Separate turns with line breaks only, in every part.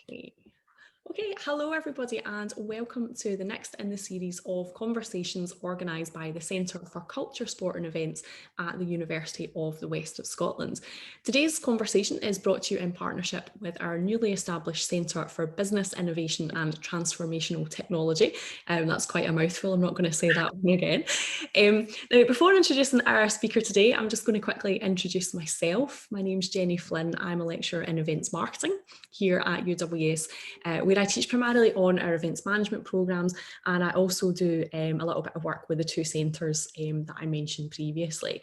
Okay. Okay, hello everybody and welcome to the next in the series of conversations organised by the Centre for Culture, Sport and Events at the University of the West of Scotland. Today's conversation is brought to you in partnership with our newly established Centre for Business Innovation and Transformational Technology. That's quite a mouthful, I'm not going to say that one again. Now, before introducing our speaker today, I'm just going to quickly introduce myself. My name's Jenny Flynn, I'm a lecturer in events marketing here at UWS, where I teach primarily on our events management programmes, and I also do a little bit of work with the two centres that I mentioned previously.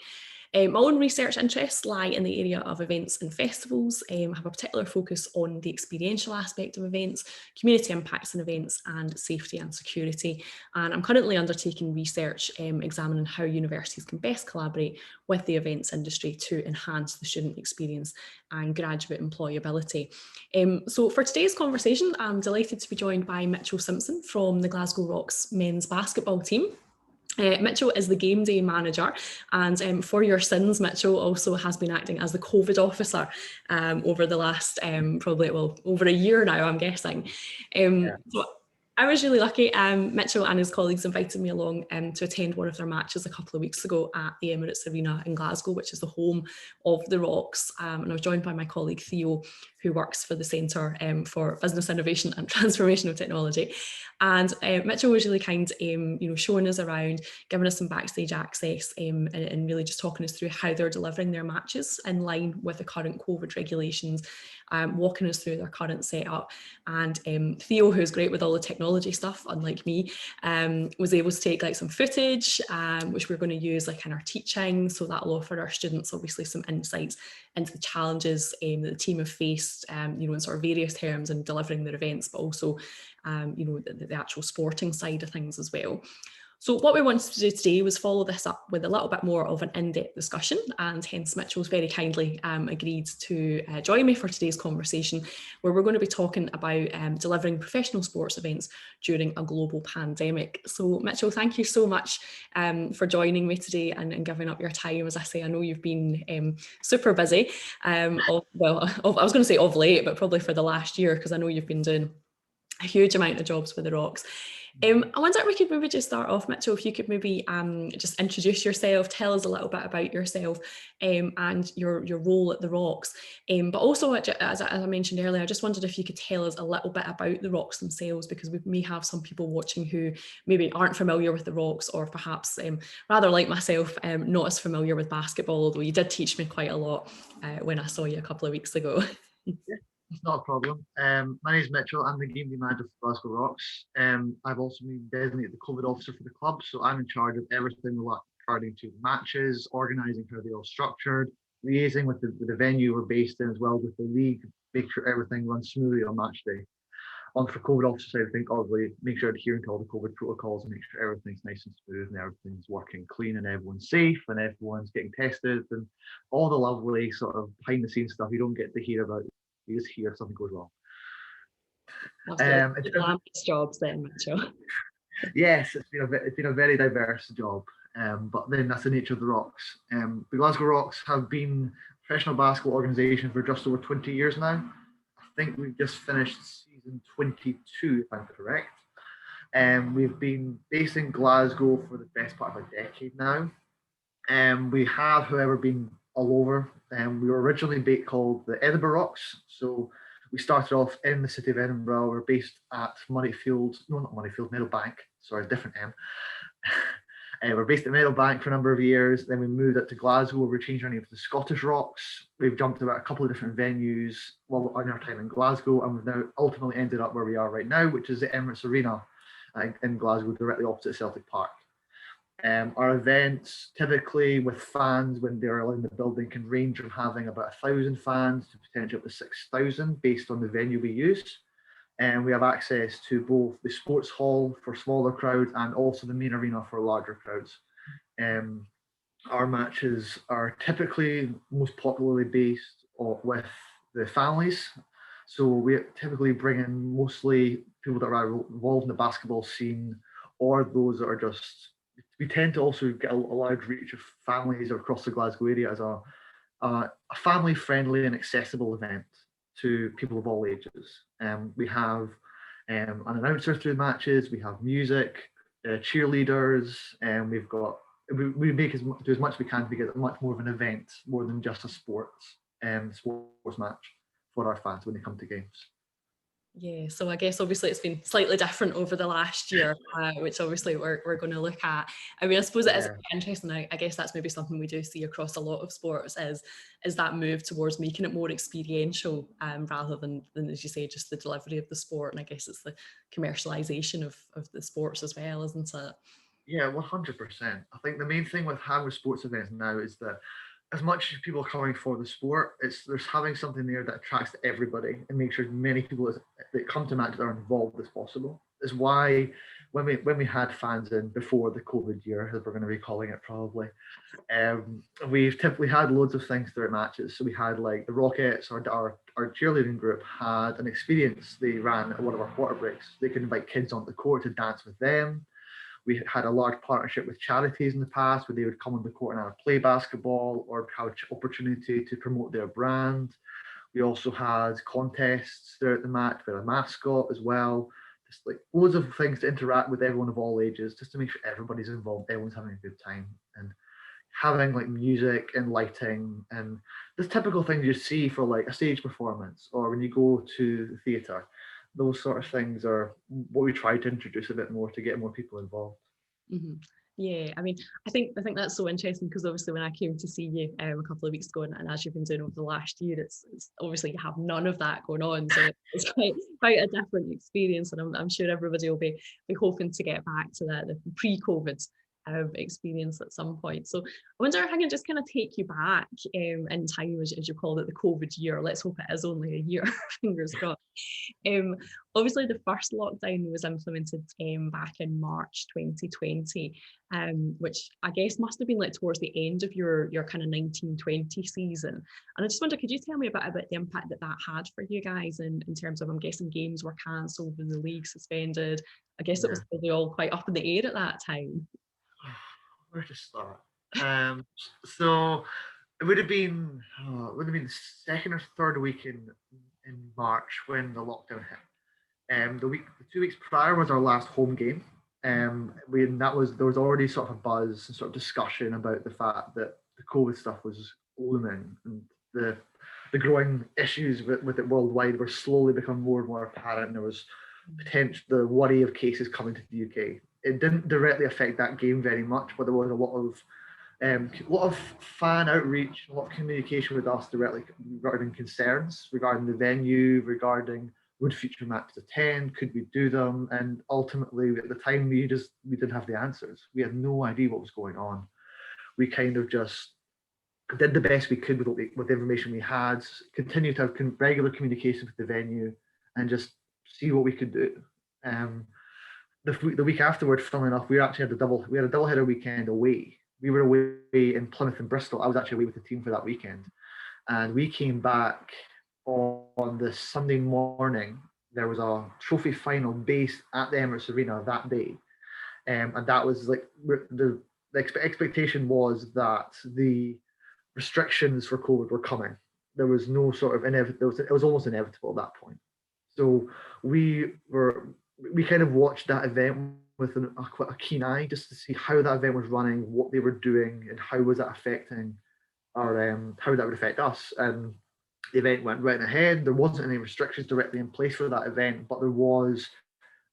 My own research interests lie in the area of events and festivals. I have a particular focus on the experiential aspect of events, community impacts in events, and safety and security. And I'm currently undertaking research examining how universities can best collaborate with the events industry to enhance the student experience and graduate employability. So for today's conversation, I'm delighted to be joined by Mitchell Simpson from the Glasgow Rocks men's basketball team. Mitchell is the game day manager, and for your sins, Mitchell also has been acting as the COVID officer over the last over a year now, I'm guessing. So I was really lucky. Mitchell and his colleagues invited me along to attend one of their matches a couple of weeks ago at the Emirates Arena in Glasgow, which is the home of the Rocks. And I was joined by my colleague Theo, who works for the Centre for Business Innovation and Transformational Technology. And Mitchell was really kind, showing us around, giving us some backstage access, and really just talking us through how they're delivering their matches in line with the current COVID regulations, walking us through their current setup. And Theo, who's great with all the technology stuff, unlike me, was able to take like some footage, which we're going to use like in our teaching. So that'll offer our students obviously some insights into the challenges that the team have faced, in sort of various terms in delivering their events, but also the actual sporting side of things as well. So what we wanted to do today was follow this up with a little bit more of an in-depth discussion, and hence Mitchell's very kindly agreed to join me for today's conversation, where we're going to be talking about delivering professional sports events during a global pandemic. So Mitchell, thank you so much for joining me today and giving up your time. As I say, I know you've been super busy. I was going to say of late, but probably for the last year, because I know you've been doing a huge amount of jobs with the Rocks. I wonder if we could maybe just start off, Mitchell, if you could maybe just introduce yourself, tell us a little bit about yourself and your role at the Rocks. But also, as I mentioned earlier, I just wondered if you could tell us a little bit about the Rocks themselves, because we may have some people watching who maybe aren't familiar with the Rocks, or perhaps rather like myself, not as familiar with basketball, although you did teach me quite a lot when I saw you a couple of weeks ago.
It's not a problem. My name is Mitchell. I'm the game day manager for Glasgow Rocks. I've also been designated the COVID officer for the club, so I'm in charge of everything regarding to matches, organising how they're all structured, liaising with the venue we're based in, as well with the league, make sure everything runs smoothly on match day. On for COVID officer side, I think obviously make sure adhering to all the COVID protocols and make sure everything's nice and smooth and everything's working clean and everyone's safe and everyone's getting tested and all the lovely sort of behind the scenes stuff you don't get to hear about. You just hear if something goes wrong.
Glamorous jobs then, Mitchell.
Yes, it's been a very diverse job, but then that's the nature of the Rocks. The Glasgow Rocks have been a professional basketball organisation for just over 20 years now. I think we've just finished season 22, if I'm correct. We've been based in Glasgow for the best part of a decade now. We have, however, been all over. We were originally called the Edinburgh Rocks, so we started off in the city of Edinburgh. We're based at Meadowbank. Sorry, different M. We're based at Meadowbank for a number of years. Then we moved it to Glasgow, where we changed our name to the Scottish Rocks. We've jumped about a couple of different venues while in our time in Glasgow, and we've now ultimately ended up where we are right now, which is the Emirates Arena in Glasgow, directly opposite Celtic Park. Our events, typically with fans when they're in the building, can range from having about 1,000 fans to potentially up to 6,000 based on the venue we use. And we have access to both the sports hall for smaller crowds and also the main arena for larger crowds. Our matches are typically most popularly based with the families. So we typically bring in mostly people that are involved in the basketball scene, or those that are just. We tend to also get a large reach of families across the Glasgow area as a family-friendly and accessible event. to people of all ages. We have an announcer through matches, we have music, cheerleaders, and we've got we make do as much as we can to make it much more of an event, more than just a sports match for our fans when they come to games.
Yeah, so I guess obviously it's been slightly different over the last year, which obviously we're going to look at. I mean, I suppose it is interesting. I guess that's maybe something we do see across a lot of sports is that move towards making it more experiential, rather than, as you say, just the delivery of the sport. And I guess it's the commercialization of the sports as well, isn't it?
Yeah, 100%. I think the main thing with having sports events now is that as much as people are coming for the sport, there's having something there that attracts everybody and makes sure as many people that come to matches are involved as possible. Is why when we had fans in before the COVID year, as we're going to be calling it probably, we've typically had loads of things throughout matches. So we had like the Rockets, our cheerleading group had an experience they ran at one of our quarter breaks. They could invite kids onto the court to dance with them. We had a large partnership with charities in the past where they would come on the court and either play basketball or have an opportunity to promote their brand. We also had contests throughout the match with a mascot as well. Just like loads of things to interact with everyone of all ages, just to make sure everybody's involved, everyone's having a good time. And having like music and lighting and this typical things you see for like a stage performance or when you go to the theatre. Those sort of things are what we try to introduce a bit more to get more people involved.
Mm-hmm. Yeah, I mean, I think that's so interesting because obviously when I came to see you a couple of weeks ago, and as you've been doing over the last year, it's obviously you have none of that going on, so it's quite a different experience, and I'm sure everybody will be hoping to get back to the pre-COVID experience at some point. So I wonder if I can just kind of take you back in time, as you called it, the COVID year. Let's hope it is only a year, fingers crossed. Obviously, the first lockdown was implemented back in March 2020, which I guess must have been like towards the end of your kind of 1920 season. And I just wonder, could you tell me about the impact that had for you guys in terms of, I'm guessing games were cancelled and the league suspended. I guess it was probably all quite up in the air at that time.
Where to start? So it would have been the second or third week in March when the lockdown hit. The 2 weeks prior was our last home game. There was already sort of a buzz and sort of discussion about the fact that the COVID stuff was looming and the growing issues with it worldwide were slowly becoming more and more apparent. And there was the worry of cases coming to the UK. It didn't directly affect that game very much, but there was a lot of fan outreach, a lot of communication with us directly regarding concerns regarding the venue, regarding would future matches attend, could we do them, and ultimately at the time we didn't have the answers. We had no idea what was going on. We kind of just did the best we could with the information we had, continued to have regular communication with the venue, and just see what we could do. The week afterward, funnily enough, we had a double header weekend away. We were away in Plymouth and Bristol. I was actually away with the team for that weekend, and we came back on the Sunday morning. There was a trophy final based at the Emirates Arena that day, and that was like the expectation was that the restrictions for COVID were coming. There was no sort of it was almost inevitable at that point. So we kind of watched that event with quite a keen eye just to see how that event was running, what they were doing, and how was that affecting how that would affect us. And the event went right ahead. There wasn't any restrictions directly in place for that event, but there was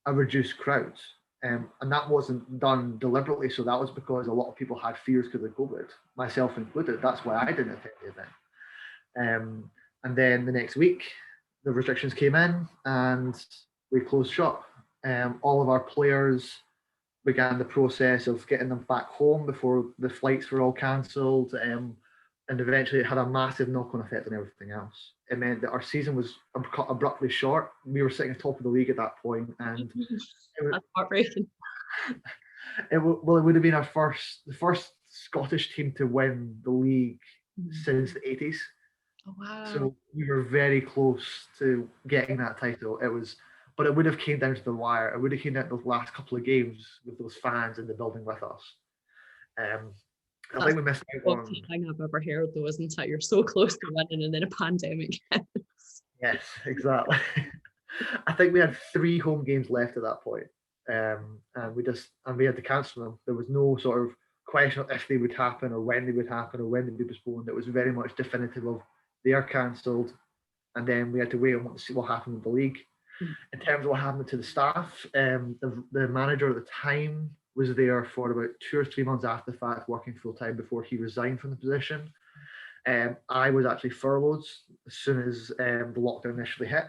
a reduced crowd. And that wasn't done deliberately. So that was because a lot of people had fears because of COVID, myself included. That's why I didn't attend the event. And then the next week, the restrictions came in and we closed shop. All of our players began the process of getting them back home before the flights were all cancelled. And eventually it had a massive knock-on effect on everything else. It meant that our season was abruptly short. We were sitting atop of the league at that point, and
that's heartbreaking.
It would have been the first Scottish team to win the league since the 80s.
Oh, wow.
So we were very close to getting that title. But it would have came down to the wire. It would have came down to those last couple of games with those fans in the building with us. I think we missed out on.
Thing I've ever heard, though, isn't it? You're so close to winning, and then a pandemic hits.
Yes, exactly. I think we had 3 home games left at that point, and we had to cancel them. There was no sort of question of if they would happen or when they would happen or when they'd be postponed. It was very much definitive of they are cancelled, and then we had to wait and see what happened with the league. In terms of what happened to the staff, the manager at the time was there for about 2 or 3 months after the fact, working full time before he resigned from the position. I was actually furloughed as soon as the lockdown initially hit.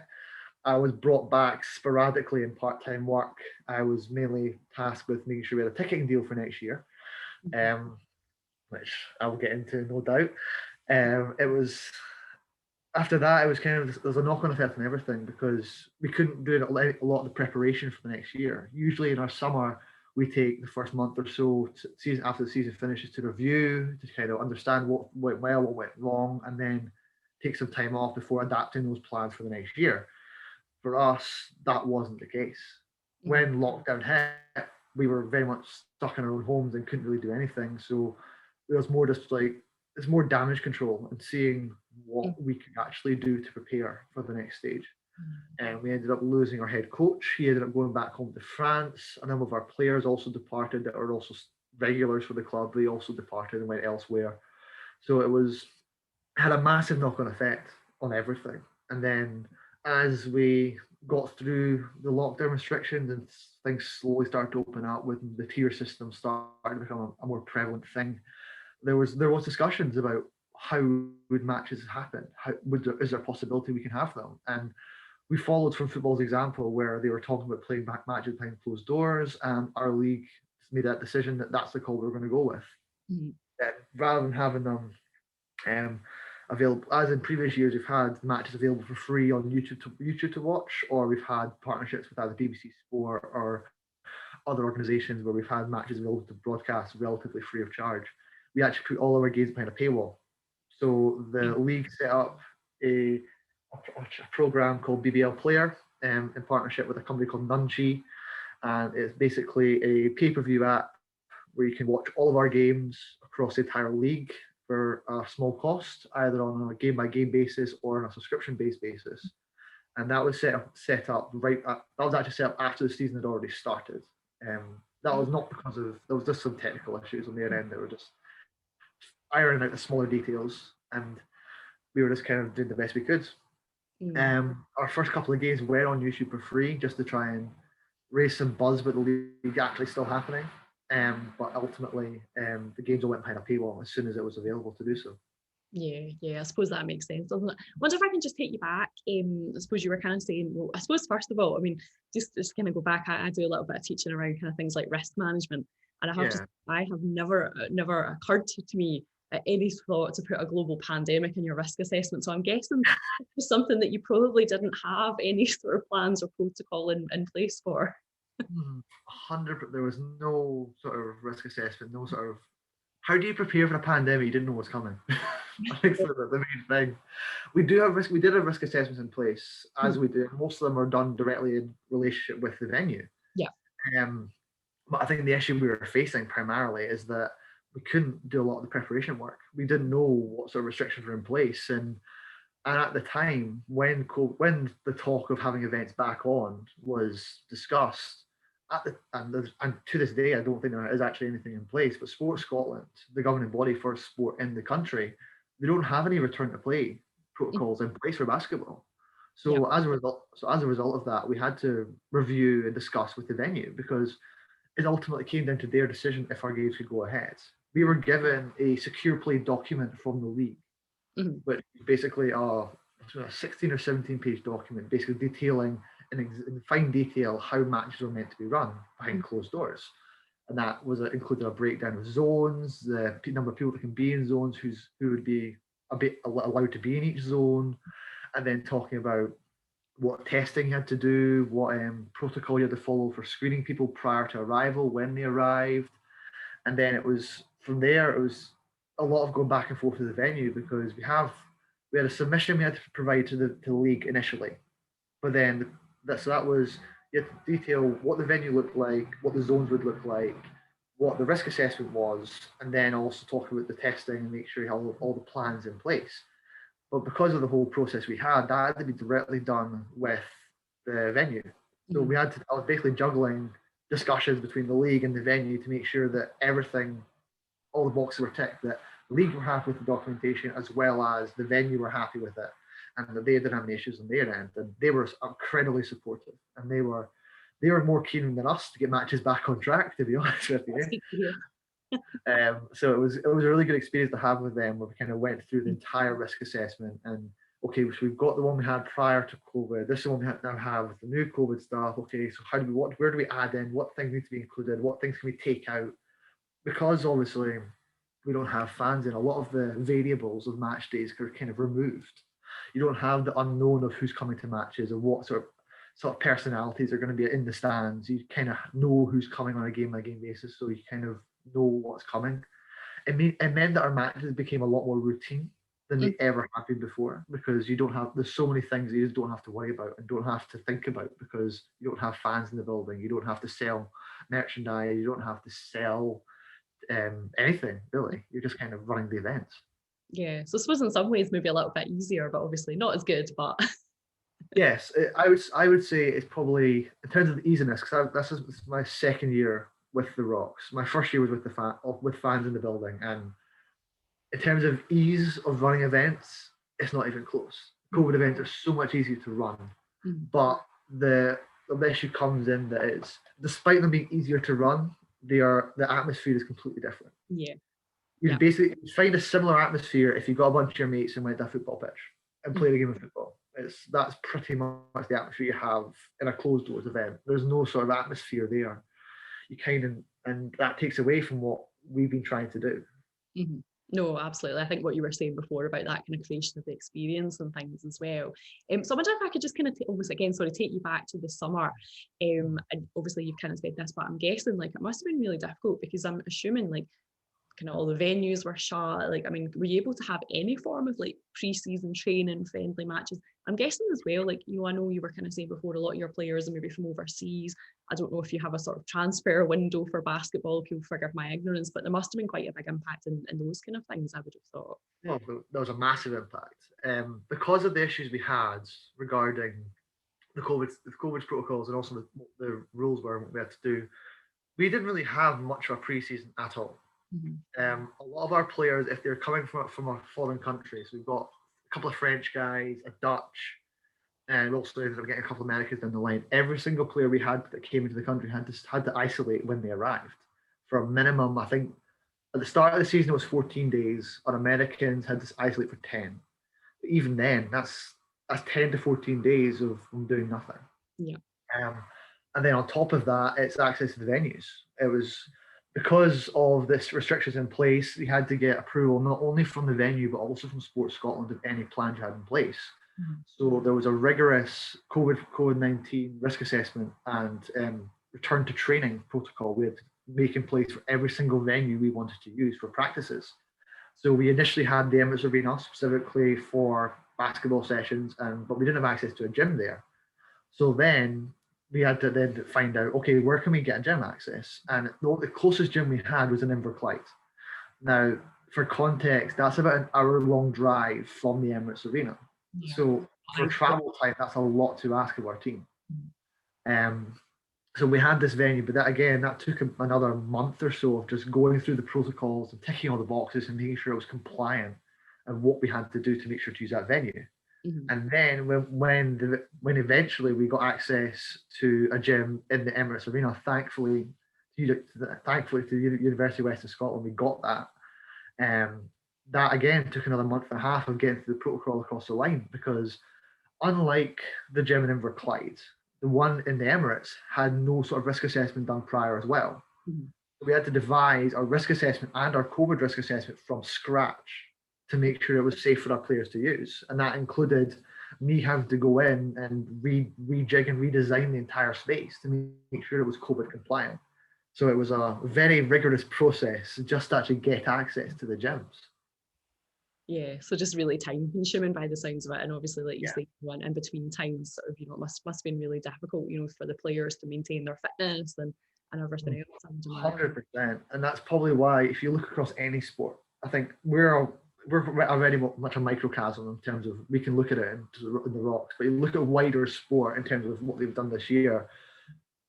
I was brought back sporadically in part-time work. I was mainly tasked with making sure we had a ticketing deal for next year, um, which I will get into, no doubt. It was after that, it was kind of there's a knock-on effect on everything because we couldn't do a lot of the preparation for the next year. Usually in our summer, we take the first month or so season after the season finishes to review, to kind of understand what went well, what went wrong, and then take some time off before adapting those plans for the next year. For us, that wasn't the case. When lockdown hit, we were very much stuck in our own homes and couldn't really do anything. So it was more just like it's more damage control and seeing what we can actually do to prepare for the next stage. And we ended up losing our head coach. He ended up going back home to France. A number of our players also departed that are also regulars for the club. They also departed and went elsewhere. So it had a massive knock-on effect on everything. And then as we got through the lockdown restrictions and things slowly started to open up with the tier system starting to become a more prevalent thing, there was discussions about how would matches happen? Is there a possibility we can have them? And we followed from football's example where they were talking about playing back matches behind closed doors, and our league made that decision that that's the call we're going to go with. Rather than having them available, as in previous years, we've had matches available for free on YouTube to watch, or we've had partnerships with either BBC Sport or other organisations where we've had matches available to broadcast relatively free of charge. We actually put all of our games behind a paywall. So the league set up a program called BBL Player in partnership with a company called Nunchi, and it's basically a pay-per-view app where you can watch all of our games across the entire league for a small cost, either on a game-by-game basis or on a subscription-based basis. And that was set up that was actually set up after the season had already started. That was not because of there was just some technical issues on their end. They were just ironing out the smaller details, and we were just kind of doing the best we could. Our first couple of games were on YouTube for free just to try and raise some buzz about the league actually still happening. But ultimately, the games all went behind a paywall as soon as it was available to do so.
Yeah, I suppose that makes sense, doesn't it? I wonder if I can just take you back. I suppose you were kind of saying, well, I suppose first of all, I mean, just kind of go back. I do a little bit of teaching around kind of things like risk management, and I have never occurred to me any thought to put a global pandemic in your risk assessment. So I'm guessing it was something that you probably didn't have any sort of plans or protocol in place for.
100. There was no sort of risk assessment, no sort of. How do you prepare for a pandemic? You didn't know what's coming. I think that's the main thing. We did have risk assessments in place, as we do. Most of them are done directly in relationship with the venue.
Yeah.
But I think the issue we were facing primarily is that we couldn't do a lot of the preparation work. We didn't know what sort of restrictions were in place, and at the time when the talk of having events back on was discussed, and to this day, I don't think there is actually anything in place. But Sport Scotland, the governing body for sport in the country, they don't have any return to play protocols in place for basketball. So as a result of that, we had to review and discuss with the venue because it ultimately came down to their decision if our games could go ahead. We were given a secure play document from the league, which basically a 16 or 17 page document, basically detailing in fine detail how matches were meant to be run behind closed doors. And that included a breakdown of zones, the number of people that can be in zones, who would be allowed to be in each zone, and then talking about what testing you had to do, what protocol you had to follow for screening people prior to arrival, when they arrived. And then it was a lot of going back and forth to the venue because we had a submission we had to provide to the league initially. But then that was you had to detail what the venue looked like, what the zones would look like, what the risk assessment was, and then also talk about the testing and make sure you have all the plans in place. But because of the whole process we had, that had to be directly done with the venue. So we had to, I was basically juggling discussions between the league and the venue to make sure that everything, all the boxes were ticked, that the league were happy with the documentation as well as the venue were happy with it, and that they didn't have any issues on their end. And they were incredibly supportive, and they were more keen than us to get matches back on track, to be honest with you. So it was a really good experience to have with them, where we kind of went through the entire risk assessment. And okay, so we've got the one we had prior to COVID. This is the one we now have with the new COVID stuff. Okay, so where do we add in? What things need to be included? What things can we take out? Because obviously we don't have fans in, a lot of the variables of match days are kind of removed. You don't have the unknown of who's coming to matches or what sort of personalities are going to be in the stands. You kind of know who's coming on a game by game basis, so you kind of know what's coming. It meant that our matches became a lot more routine than they ever have been before, because there's so many things you just don't have to worry about and don't have to think about, because you don't have fans in the building. You don't have to sell merchandise. You don't have to sell anything, really. You're just kind of running the events.
Yeah, so I suppose in some ways maybe a little bit easier, but obviously not as good. But
yes, I would say it's probably, in terms of the easiness, because this is my second year with the Rocks. My first year was with fans in the building, and in terms of ease of running events, it's not even close. COVID events are so much easier to run, but the issue comes in that it's, despite them being easier to run, the atmosphere is completely different.
Yeah.
You'd basically find a similar atmosphere if you got a bunch of your mates and went to a football pitch and played a game of football. That's pretty much the atmosphere you have in a closed doors event. There's no sort of atmosphere there. And that takes away from what we've been trying to do.
No, absolutely. I think what you were saying before about that kind of creation of the experience and things as well. So I wonder if I could just kind of take you back to the summer. And obviously you've kind of said this, but I'm guessing like it must have been really difficult, because I'm assuming like kind of all the venues were shut. Like, I mean, were you able to have any form of like pre-season training, friendly matches? I'm guessing as well, like, you know, I know you were kind of saying before, a lot of your players are maybe from overseas. I don't know if you have a sort of transfer window for basketball, if you'll forgive my ignorance, but there must have been quite a big impact in those kind of things, I would have thought.
Well, there was a massive impact. Because of the issues we had regarding the COVID protocols, and also the rules were what we had to do, we didn't really have much of a pre-season at all. A lot of our players, if they're coming from a foreign country, so we've got a couple of French guys, a Dutch, and we also ended up getting a couple of Americans down the line. Every single player we had that came into the country had to isolate when they arrived for a minimum. I think at the start of the season it was 14 days. Our Americans had to isolate for 10. But even then, that's 10 to 14 days of doing nothing.
Yeah.
And then on top of that, it's access to the venues. It was because of this restrictions in place, we had to get approval not only from the venue but also from Sports Scotland of any plans you had in place. So there was a rigorous COVID-19 risk assessment and return to training protocol we had to make in place for every single venue we wanted to use for practices. So we initially had the Emirates Arena specifically for basketball sessions, but we didn't have access to a gym there. So then we had to then find out, okay, where can we get a gym access? And the closest gym we had was in Inverclyde. Now, for context, that's about an hour-long drive from the Emirates Arena. Yeah. So for travel time, that's a lot to ask of our team. So we had this venue, but that took another month or so of just going through the protocols and ticking all the boxes and making sure it was compliant and what we had to do to make sure to use that venue. And then when eventually we got access to a gym in the Emirates Arena, thankfully to the University of Western Scotland, we got that. That again took another month and a half of getting through the protocol across the line, because unlike the gym in Inverclyde, the one in the Emirates had no sort of risk assessment done prior as well. So we had to devise our risk assessment and our COVID risk assessment from scratch to make sure it was safe for our players to use. And that included me having to go in and rejig and redesign the entire space to make sure it was COVID compliant. So it was a very rigorous process just to actually get access to the gyms.
Yeah, so just really time consuming by the sounds of it, and obviously, like you say, in between times, sort of, you know, it must have been really difficult, you know, for the players to maintain their fitness and everything else.
100%, and that's probably why, if you look across any sport, I think we're we're already much a microcosm in terms of we can look at it in the rocks, but you look at wider sport in terms of what they've done this year.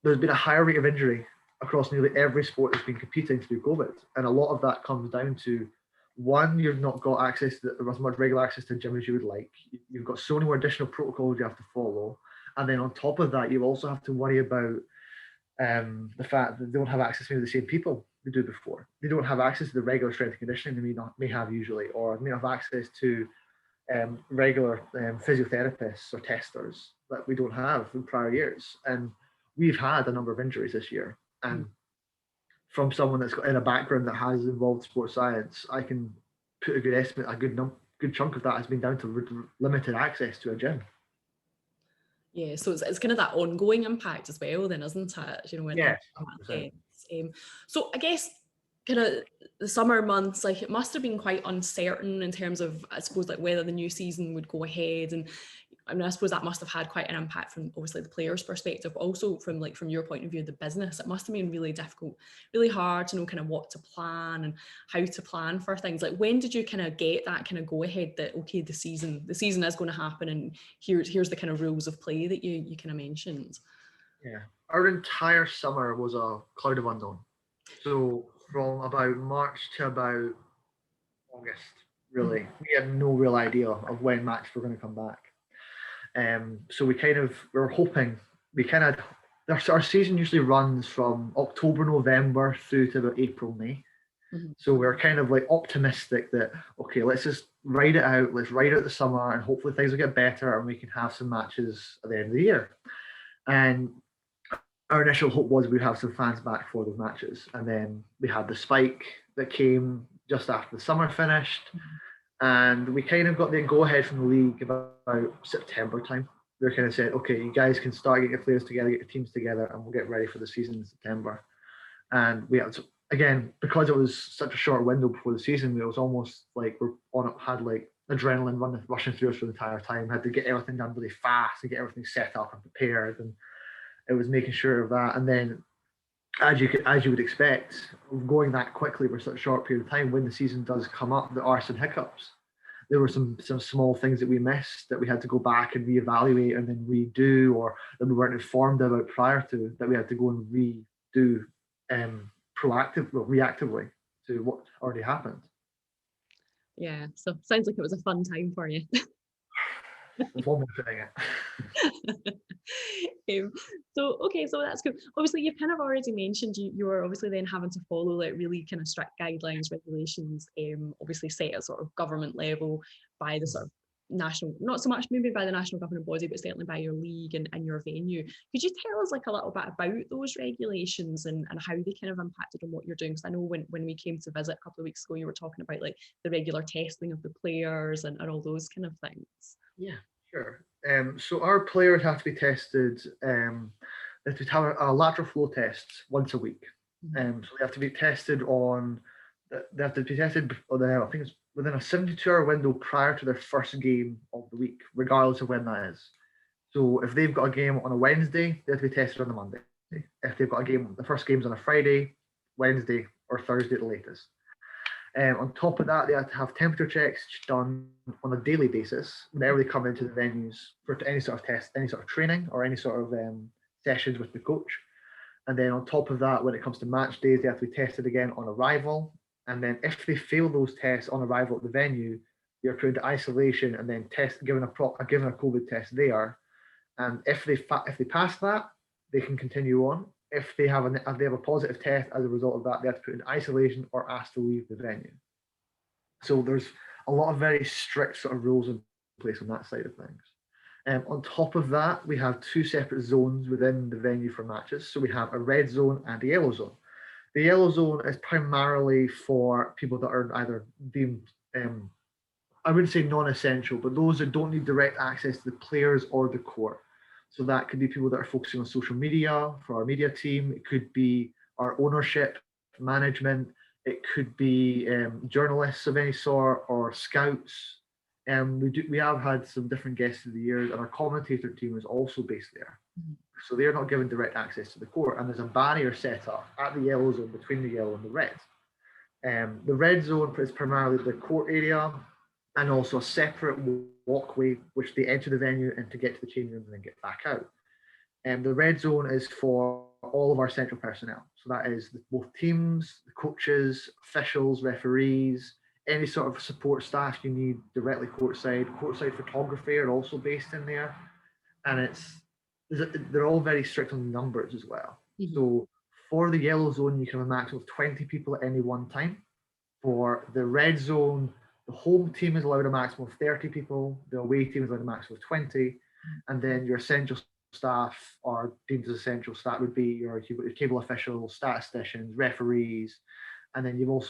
There's been a higher rate of injury across nearly every sport that's been competing through COVID, and a lot of that comes down to one, you've not got access to as much regular access to gym as you would like. You've got so many more additional protocols you have to follow, and then on top of that, you also have to worry about the fact that they don't have access to the same people they do before. They don't have access to the regular strength and conditioning they may have usually, or may have access to regular physiotherapists or testers that we don't have in prior years. And we've had a number of injuries this year. And from someone that's got in a background that has involved sports science, I can put a good estimate, good chunk of that has been down to limited access to a gym.
Yeah, so it's kind of that ongoing impact as well then, isn't it? You know,
Yeah.
So I guess kind of the summer months, like it must have been quite uncertain in terms of, I suppose, like whether the new season would go ahead. And I mean, I suppose that must have had quite an impact from obviously the players' perspective, but also from your point of view, the business. It must have been really difficult, really hard to know kind of what to plan and how to plan for things. Like, when did you kind of get that kind of go ahead that, okay, the season is going to happen, and here's the kind of rules of play that you kind of mentioned?
Yeah, our entire summer was a cloud of unknown. So from about March to about August, really, we had no real idea of when matches were going to come back. So we were hoping, our season usually runs from October, November through to about April, May. So we're kind of like optimistic that, okay, let's just ride it out. Let's ride out the summer and hopefully things will get better and we can have some matches at the end of the year. And our initial hope was we'd have some fans back for those matches. And then we had the spike that came just after the summer finished. And we kind of got the go-ahead from the league about September time. They kind of said, okay, you guys can start getting your players together, get your teams together, and we'll get ready for the season in September. And we had to, again, because it was such a short window before the season, it was almost like had like adrenaline rushing through us for the entire time. Had to get everything done really fast and get everything set up and prepared. And it was making sure of that. And then, as you would expect, going that quickly for such a short period of time, when the season does come up, there are some hiccups. There were some small things that we missed that we had to go back and reevaluate and then redo, or that we weren't informed about prior to, that we had to go and redo reactively to what already happened.
Yeah, so sounds like it was a fun time for you.
One more thing.
So that's good. Obviously, you've kind of already mentioned you were obviously then having to follow like really kind of strict guidelines, regulations, obviously set at sort of government level by the sort of national, not so much maybe by the national governing body, but certainly by your league and your venue. Could you tell us like a little bit about those regulations and how they kind of impacted on what you're doing? Because I know when we came to visit a couple of weeks ago, you were talking about like the regular testing of the players and all those kind of things.
Yeah, sure. So our players have to be tested. They have to have a lateral flow test once a week. So they have to be tested on. They have to be tested. I think it's within a 72-hour window prior to their first game of the week, regardless of when that is. So if they've got a game on a Wednesday, they have to be tested on a Monday. If they've got a game, the first game's on a Friday, Wednesday, or Thursday at the latest. On top of that, they have to have temperature checks done on a daily basis whenever they come into the venues for any sort of test, any sort of training, or any sort of sessions with the coach. And then on top of that, when it comes to match days, they have to be tested again on arrival. And then if they fail those tests on arrival at the venue, they're put into isolation and then given a COVID test there. And if they pass that, they can continue on. If they have a positive test as a result of that, they have to put in isolation or asked to leave the venue. So there's a lot of very strict sort of rules in place on that side of things. On top of that, we have two separate zones within the venue for matches. So we have a red zone and a yellow zone. The yellow zone is primarily for people that are either deemed, I wouldn't say non-essential, but those that don't need direct access to the players or the court. So that could be people that are focusing on social media for our media team. It could be our ownership, management. It could be journalists of any sort or scouts. We have had some different guests through the years, and our commentator team is also based there. So they're not given direct access to the court. And there's a barrier set up at the yellow zone between the yellow and the red. The red zone is primarily the court area and also a separate walkway which they enter the venue and to get to the change rooms and then get back out. The red zone is for all of our central personnel. So that is both teams, the coaches, officials, referees, any sort of support staff you need directly courtside. Courtside photography are also based in there. And they're all very strict on numbers as well. Mm-hmm. So for the yellow zone, you can have a maximum of 20 people at any one time. For the red zone, the home team is allowed a maximum of 30 people. The away team is allowed a maximum of 20. And then your essential staff or deemed as essential staff would be your cable officials, statisticians, referees, and then you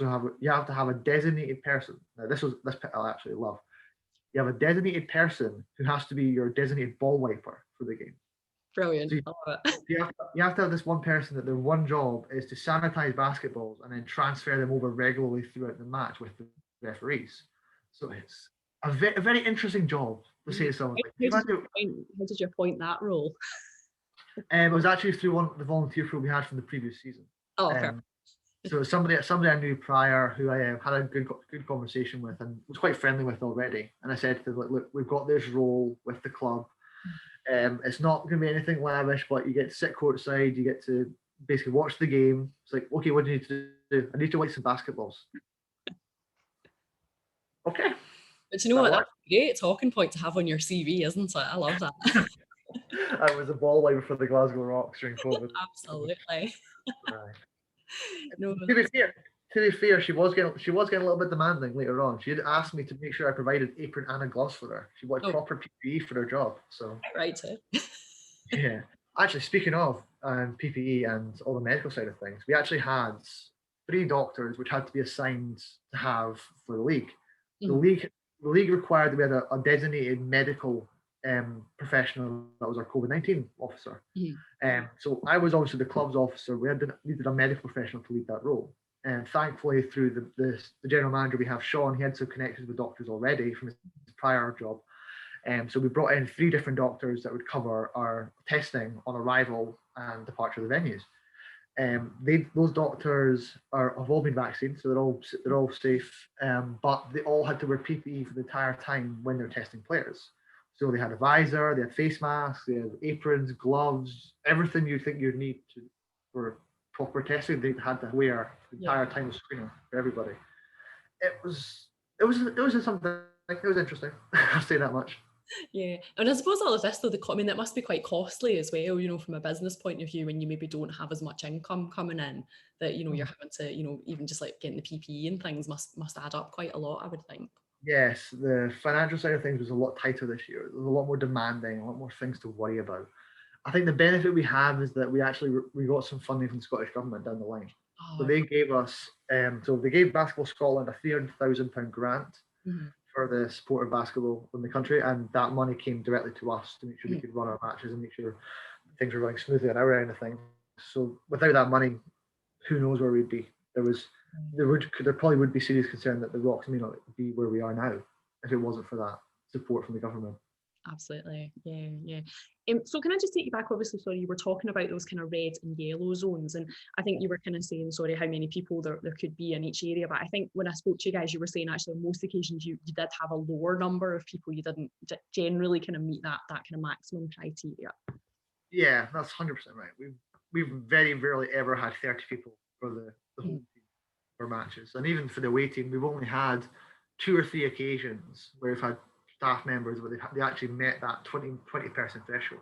have to have a designated person. Now this bit I'll actually love. You have a designated person who has to be your designated ball wiper for the game.
Brilliant. So I love it.
You have to have this one person that their one job is to sanitize basketballs and then transfer them over regularly throughout the match with the referees. So it's a very interesting job to say something.
How did you appoint that role?
It was actually through one of the volunteer pool we had from the previous season.
Oh, fair.
So somebody I knew prior who I had a good conversation with and was quite friendly with already. And I said to them, look, we've got this role with the club. It's not going to be anything lavish, but you get to sit courtside, you get to basically watch the game. It's like, okay, what do you need to do? I need to wipe some basketballs. Okay.
But you know what? That's a great talking point to have on your CV, isn't it? I love that.
I was a ball wiper for the Glasgow Rocks during COVID.
Absolutely.
Right.
No,
to be fair, she was getting a little bit demanding later on. She had asked me to make sure I provided apron and a gloves for her. She wanted proper PPE for her job. So
right too.
Yeah. Actually, speaking of PPE and all the medical side of things, we actually had 3 doctors which had to be assigned to have for the league. Mm-hmm. The league required that we had a designated medical professional that was our COVID-19 officer. Mm-hmm. So I was obviously the club's officer. We needed a medical professional to lead that role. And thankfully, through the general manager we have, Sean, he had some connections with doctors already from his prior job. So we brought in 3 different doctors that would cover our testing on arrival and departure of the venues. Those doctors have all been vaccinated, so they're all safe. But they all had to wear PPE for the entire time when they're testing players. So they had a visor, they had face masks, they had aprons, gloves, everything you think you'd need for proper testing. They had to wear the entire time of screening for everybody. It was just something. It was interesting. I'll say that much.
Yeah, and I suppose all of this though, that must be quite costly as well, you know, from a business point of view, when you maybe don't have as much income coming in, that, you know, you're having to, you know, even just like getting the PPE and things must add up quite a lot, I would think.
Yes, the financial side of things was a lot tighter this year. There was a lot more demanding, a lot more things to worry about. I think the benefit we have is that we got some funding from the Scottish government down the line. So they gave us, they gave Basketball Scotland a £300,000 grant. Mm-hmm. For the support of basketball in the country, and that money came directly to us to make sure we could run our matches and make sure things were running smoothly on our end of things. So without that money, who knows where we'd be? There probably would be serious concern that the Rocks may not be where we are now if it wasn't for that support from the government.
Absolutely, yeah. So can I just take you back? Obviously, sorry, you were talking about those kind of red and yellow zones, and I think you were kind of saying, sorry, how many people there could be in each area. But I think when I spoke to you guys, you were saying actually on most occasions you did have a lower number of people. You didn't generally kind of meet that kind of maximum criteria.
Yeah, that's 100% right. We've very rarely ever had 30 people for the home team for matches, and even for the away team, we've only had 2 or 3 occasions where we've had staff members where they actually met that 20 person threshold.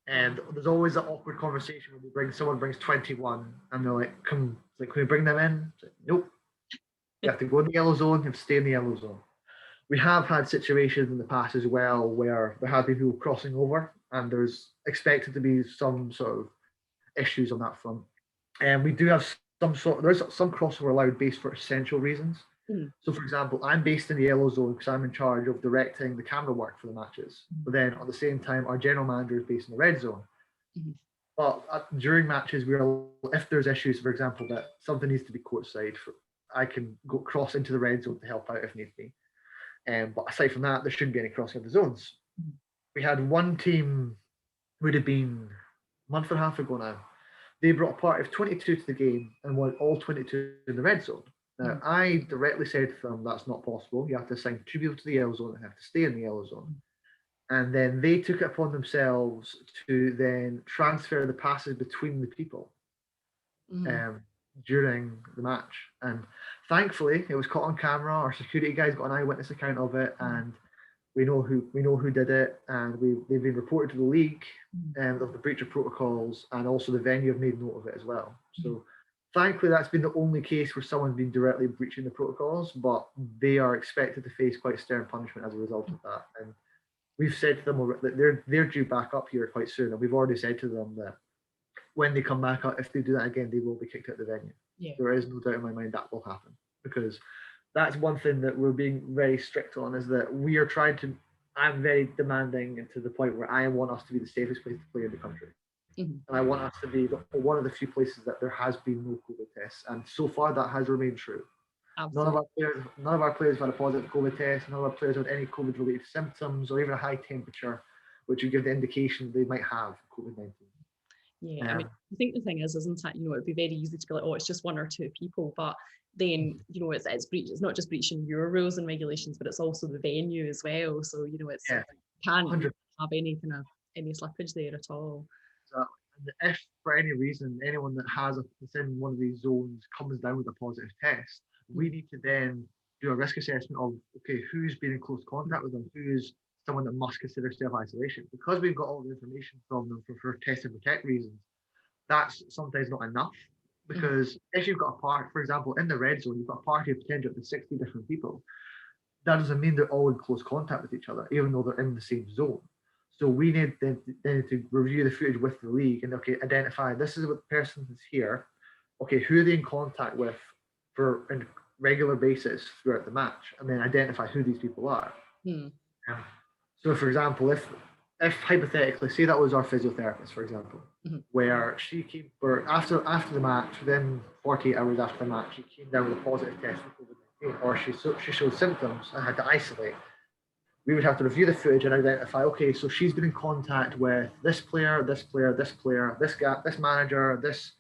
And there's always that awkward conversation when someone brings 21 and they're like, can we bring them in? Like, nope, you have to go in the yellow zone, you have to stay in the yellow zone. We have had situations in the past as well where there have been people crossing over and there's expected to be some sort of issues on that front. And we do have there's some crossover allowed based for essential reasons. So, for example, I'm based in the yellow zone because I'm in charge of directing the camera work for the matches. But then at the same time, our general manager is based in the red zone. But during matches, if there's issues, for example, that something needs to be courtside, I can go cross into the red zone to help out if need be. But aside from that, there shouldn't be any crossing of the zones. We had one team, would have been a month and a half ago now. They brought a party of 22 to the game and won all 22 in the red zone. Now, I directly said to them, that's not possible. You have to assign 2 people to the yellow zone and have to stay in the yellow zone. And then they took it upon themselves to then transfer the passes between the people during the match. And thankfully, it was caught on camera. Our security guys got an eyewitness account of it, and we know who did it, and they've been reported to the league of the breach of protocols, and also the venue have made note of it as well. So thankfully, that's been the only case where someone's been directly breaching the protocols, but they are expected to face quite stern punishment as a result of that. And we've said to them that they're due back up here quite soon, and we've already said to them that when they come back up, if they do that again, they will be kicked out of the venue.
Yeah.
There is no doubt in my mind that will happen, because that's one thing that we're being very strict on, is that we are trying to, I'm very demanding, and to the point where I want us to be the safest place to play in the country. And I want us to be one of the few places that there has been no COVID tests. And so far that has remained true. Absolutely. None of our players have had a positive COVID test. None of our players had any COVID related symptoms or even a high temperature, which would give the indication they might have COVID-19.
Yeah, I mean, I think the thing is, isn't it, you know, it'd be very easy to be like, oh, it's just one or two people, but then, you know, it's not just breaching your rules and regulations, but it's also the venue as well. So, you know, it's can't 100%. Have any slippage there at all.
And if for any reason anyone that has that's in one of these zones comes down with a positive test, we need to then do a risk assessment of, okay, who's been in close contact with them, who's someone that must consider self-isolation. Because we've got all the information from them for test and protect reasons, that's sometimes not enough. Because if you've got a party, for example, in the red zone, you've got a party of potential up to 60 different people, that doesn't mean they're all in close contact with each other, even though they're in the same zone. So we need then to review the footage with the league and, okay, identify, this is what the person is here. Okay, who are they in contact with for a regular basis throughout the match, and then identify who these people are. So, for example, if hypothetically, say that was our physiotherapist, for example, where she came for after the match, within 48 hours after the match, she came down with a positive test for COVID-19, or she showed symptoms and had to isolate. We would have to review the footage and identify, okay, so she's been in contact with this player, this player, this player, this guy, this manager, this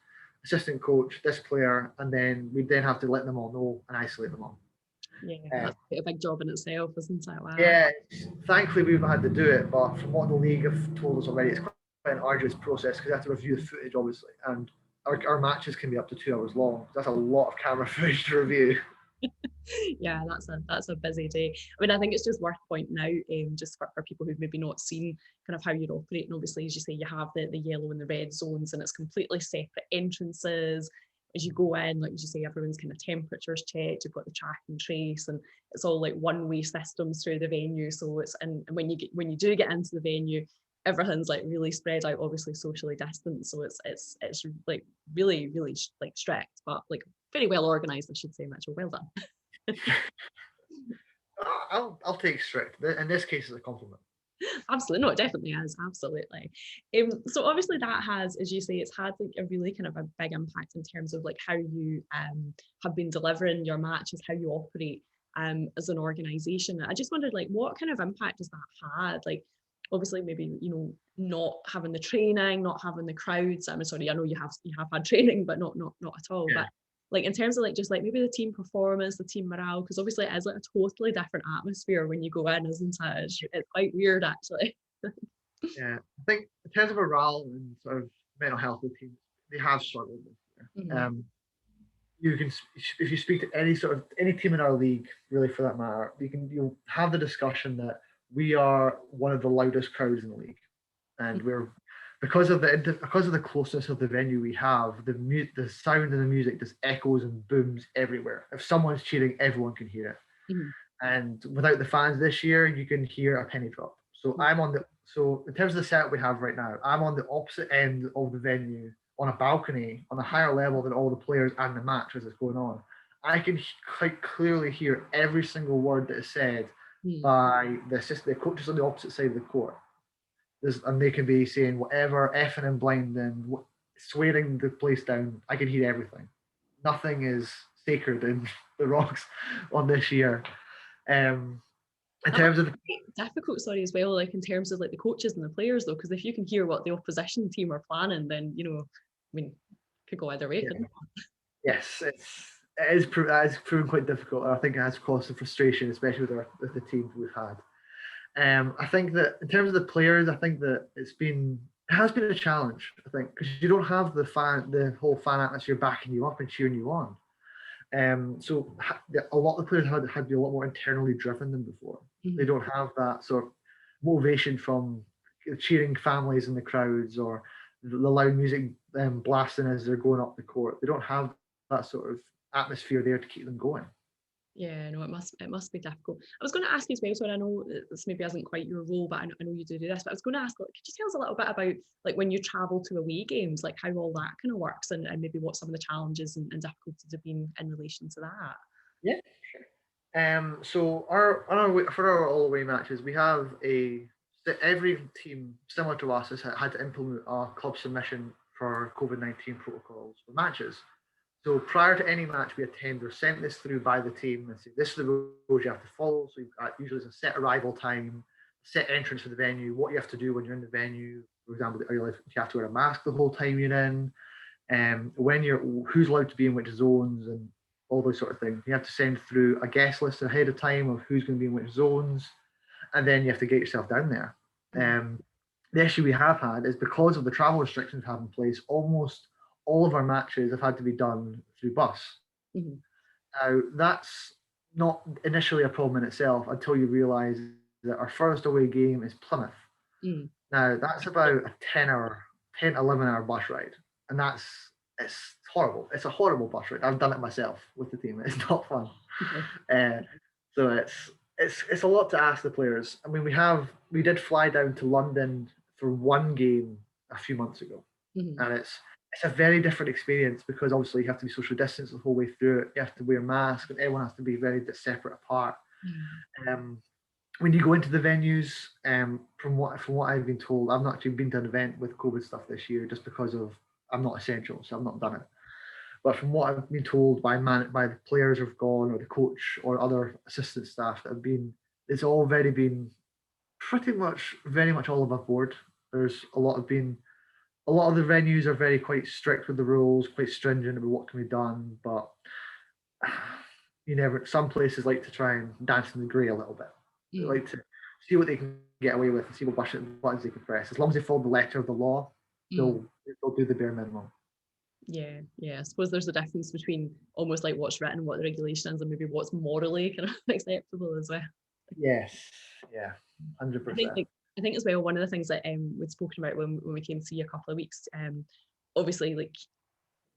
assistant coach, this player, and then we'd then have to let them all know and isolate them all.
Yeah, that's a big job in itself, isn't it? Wow.
Yeah, thankfully we've not had to do it, but from what the league have told us already, it's quite an arduous process because you have to review the footage, obviously, and our matches can be up to 2 hours long. That's a lot of camera footage to review.
Yeah, that's a busy day. I mean, I think it's just worth pointing out, just for people who've maybe not seen kind of how you're operating. Obviously, as you say, you have the yellow and the red zones, and it's completely separate entrances. As you go in, like as you say, everyone's kind of temperatures checked. You've got the track and trace, and it's all like one-way systems through the venue. So it's, and when you do get into the venue, everything's like really spread out, obviously socially distanced. So it's like really like strict, but like very well organized, I should say. Mitchell, well done.
I'll take strict. In this case, it's a compliment.
Absolutely, no, it definitely is. Absolutely. So obviously that has, as you say, it's had like a really kind of a big impact in terms of like how you have been delivering your matches, how you operate as an organisation. I just wondered, like, what kind of impact has that had? Like, obviously, maybe, you know, not having the training, not having the crowds. I'm sorry, I know you have had training, but not at all. Yeah. But like in terms of like just like maybe the team performance, the team morale, because obviously it is like a totally different atmosphere when you go in, isn't it? It's quite weird actually.
Yeah, I think in terms of morale and sort of mental health of teams, they have struggled this year. You can, if you speak to any team in our league, really for that matter, you'll have the discussion that we are one of the loudest crowds in the league, and we're because of the closeness of the venue we have, the sound of the music just echoes and booms everywhere. If someone's cheering, everyone can hear it. And without the fans this year, you can hear a penny drop. So so in terms of the setup we have right now, I'm on the opposite end of the venue on a balcony on a higher level than all the players and the match as it's going on. I can quite clearly hear every single word that is said by the coaches on the opposite side of the court. And they can be saying whatever, effing and blind and swearing the place down. I can hear everything. Nothing is sacred in the Rocks on this year. In terms of
difficult, as well, like in terms of like the coaches and the players though, because if you can hear what the opposition team are planning, then, you know, I mean, it could go either way.
Yes, that is proven quite difficult. I think it has caused some frustration, especially with the teams we've had. I think that in terms of the players, I think that it has been a challenge. I think because you don't have the whole fan atmosphere backing you up and cheering you on. So a lot of the players had to be a lot more internally driven than before.
Mm-hmm.
They don't have that sort of motivation from cheering families in the crowds or the loud music blasting as they're going up the court. They don't have that sort of atmosphere there to keep them going.
Yeah, no, it must be difficult. I was going to ask you as well, so I know this maybe isn't quite your role, but I know you do this. But I was going to ask, like, could you tell us a little bit about like when you travel to away games, like how all that kind of works, and maybe what some of the challenges and difficulties have been in relation to that?
Yeah, sure. So for our all away matches, we have every team similar to us has had to implement a club submission for COVID-19 protocols for matches. So prior to any match we attend, we're sent this through by the team and say this is the rules you have to follow. So usually it's a set arrival time, set entrance for the venue, what you have to do when you're in the venue. For example, you have to wear a mask the whole time you're in, when who's allowed to be in which zones and all those sort of things. You have to send through a guest list ahead of time of who's going to be in which zones, and then you have to get yourself down there. The issue we have had is because of the travel restrictions we have in place, almost all of our matches have had to be done through bus.
Mm-hmm.
Now, that's not initially a problem in itself until you realise that our first away game is Plymouth.
Mm.
Now, that's about a 11-hour bus ride. And it's horrible. It's a horrible bus ride. I've done it myself with the team. It's not fun. So it's a lot to ask the players. I mean, we did fly down to London for one game a few months ago.
Mm-hmm.
And it's a very different experience because obviously you have to be social distance the whole way through it. You have to wear masks and everyone has to be very separate apart. When you go into the venues, from what I've been told, I've not actually been to an event with COVID stuff this year just because I'm not essential, so I've not done it. But from what I've been told by the players who've gone or the coach or other assistant staff that have been, it's all been very much all above board. There's a lot of the venues are quite strict with the rules, quite stringent about what can be done, but some places like to try and dance in the grey a little bit. They like to see what they can get away with and see what buttons they can press. As long as they follow the letter of the law, they'll do the bare minimum.
Yeah. I suppose there's a difference between almost like what's written and what the regulation is, and maybe what's morally kind of acceptable as well.
Yes. Yeah. 100%.
I think as well, one of the things that we'd spoken about when we came to see you a couple of weeks, obviously like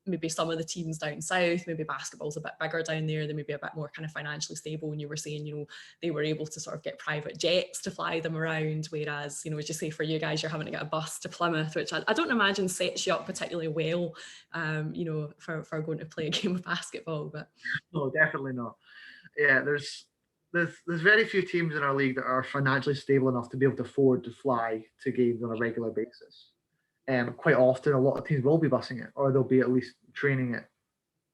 maybe some of the teams down south, maybe basketball's a bit bigger down there, they may be a bit more kind of financially stable, and you were saying, they were able to sort of get private jets to fly them around, whereas, as you say, for you guys, you're having to get a bus to Plymouth, which I don't imagine sets you up particularly well, for going to play a game of basketball. But
no, definitely not. Yeah, there's very few teams in our league that are financially stable enough to be able to afford to fly to games on a regular basis. Quite often, a lot of teams will be busing it, or they'll be at least training it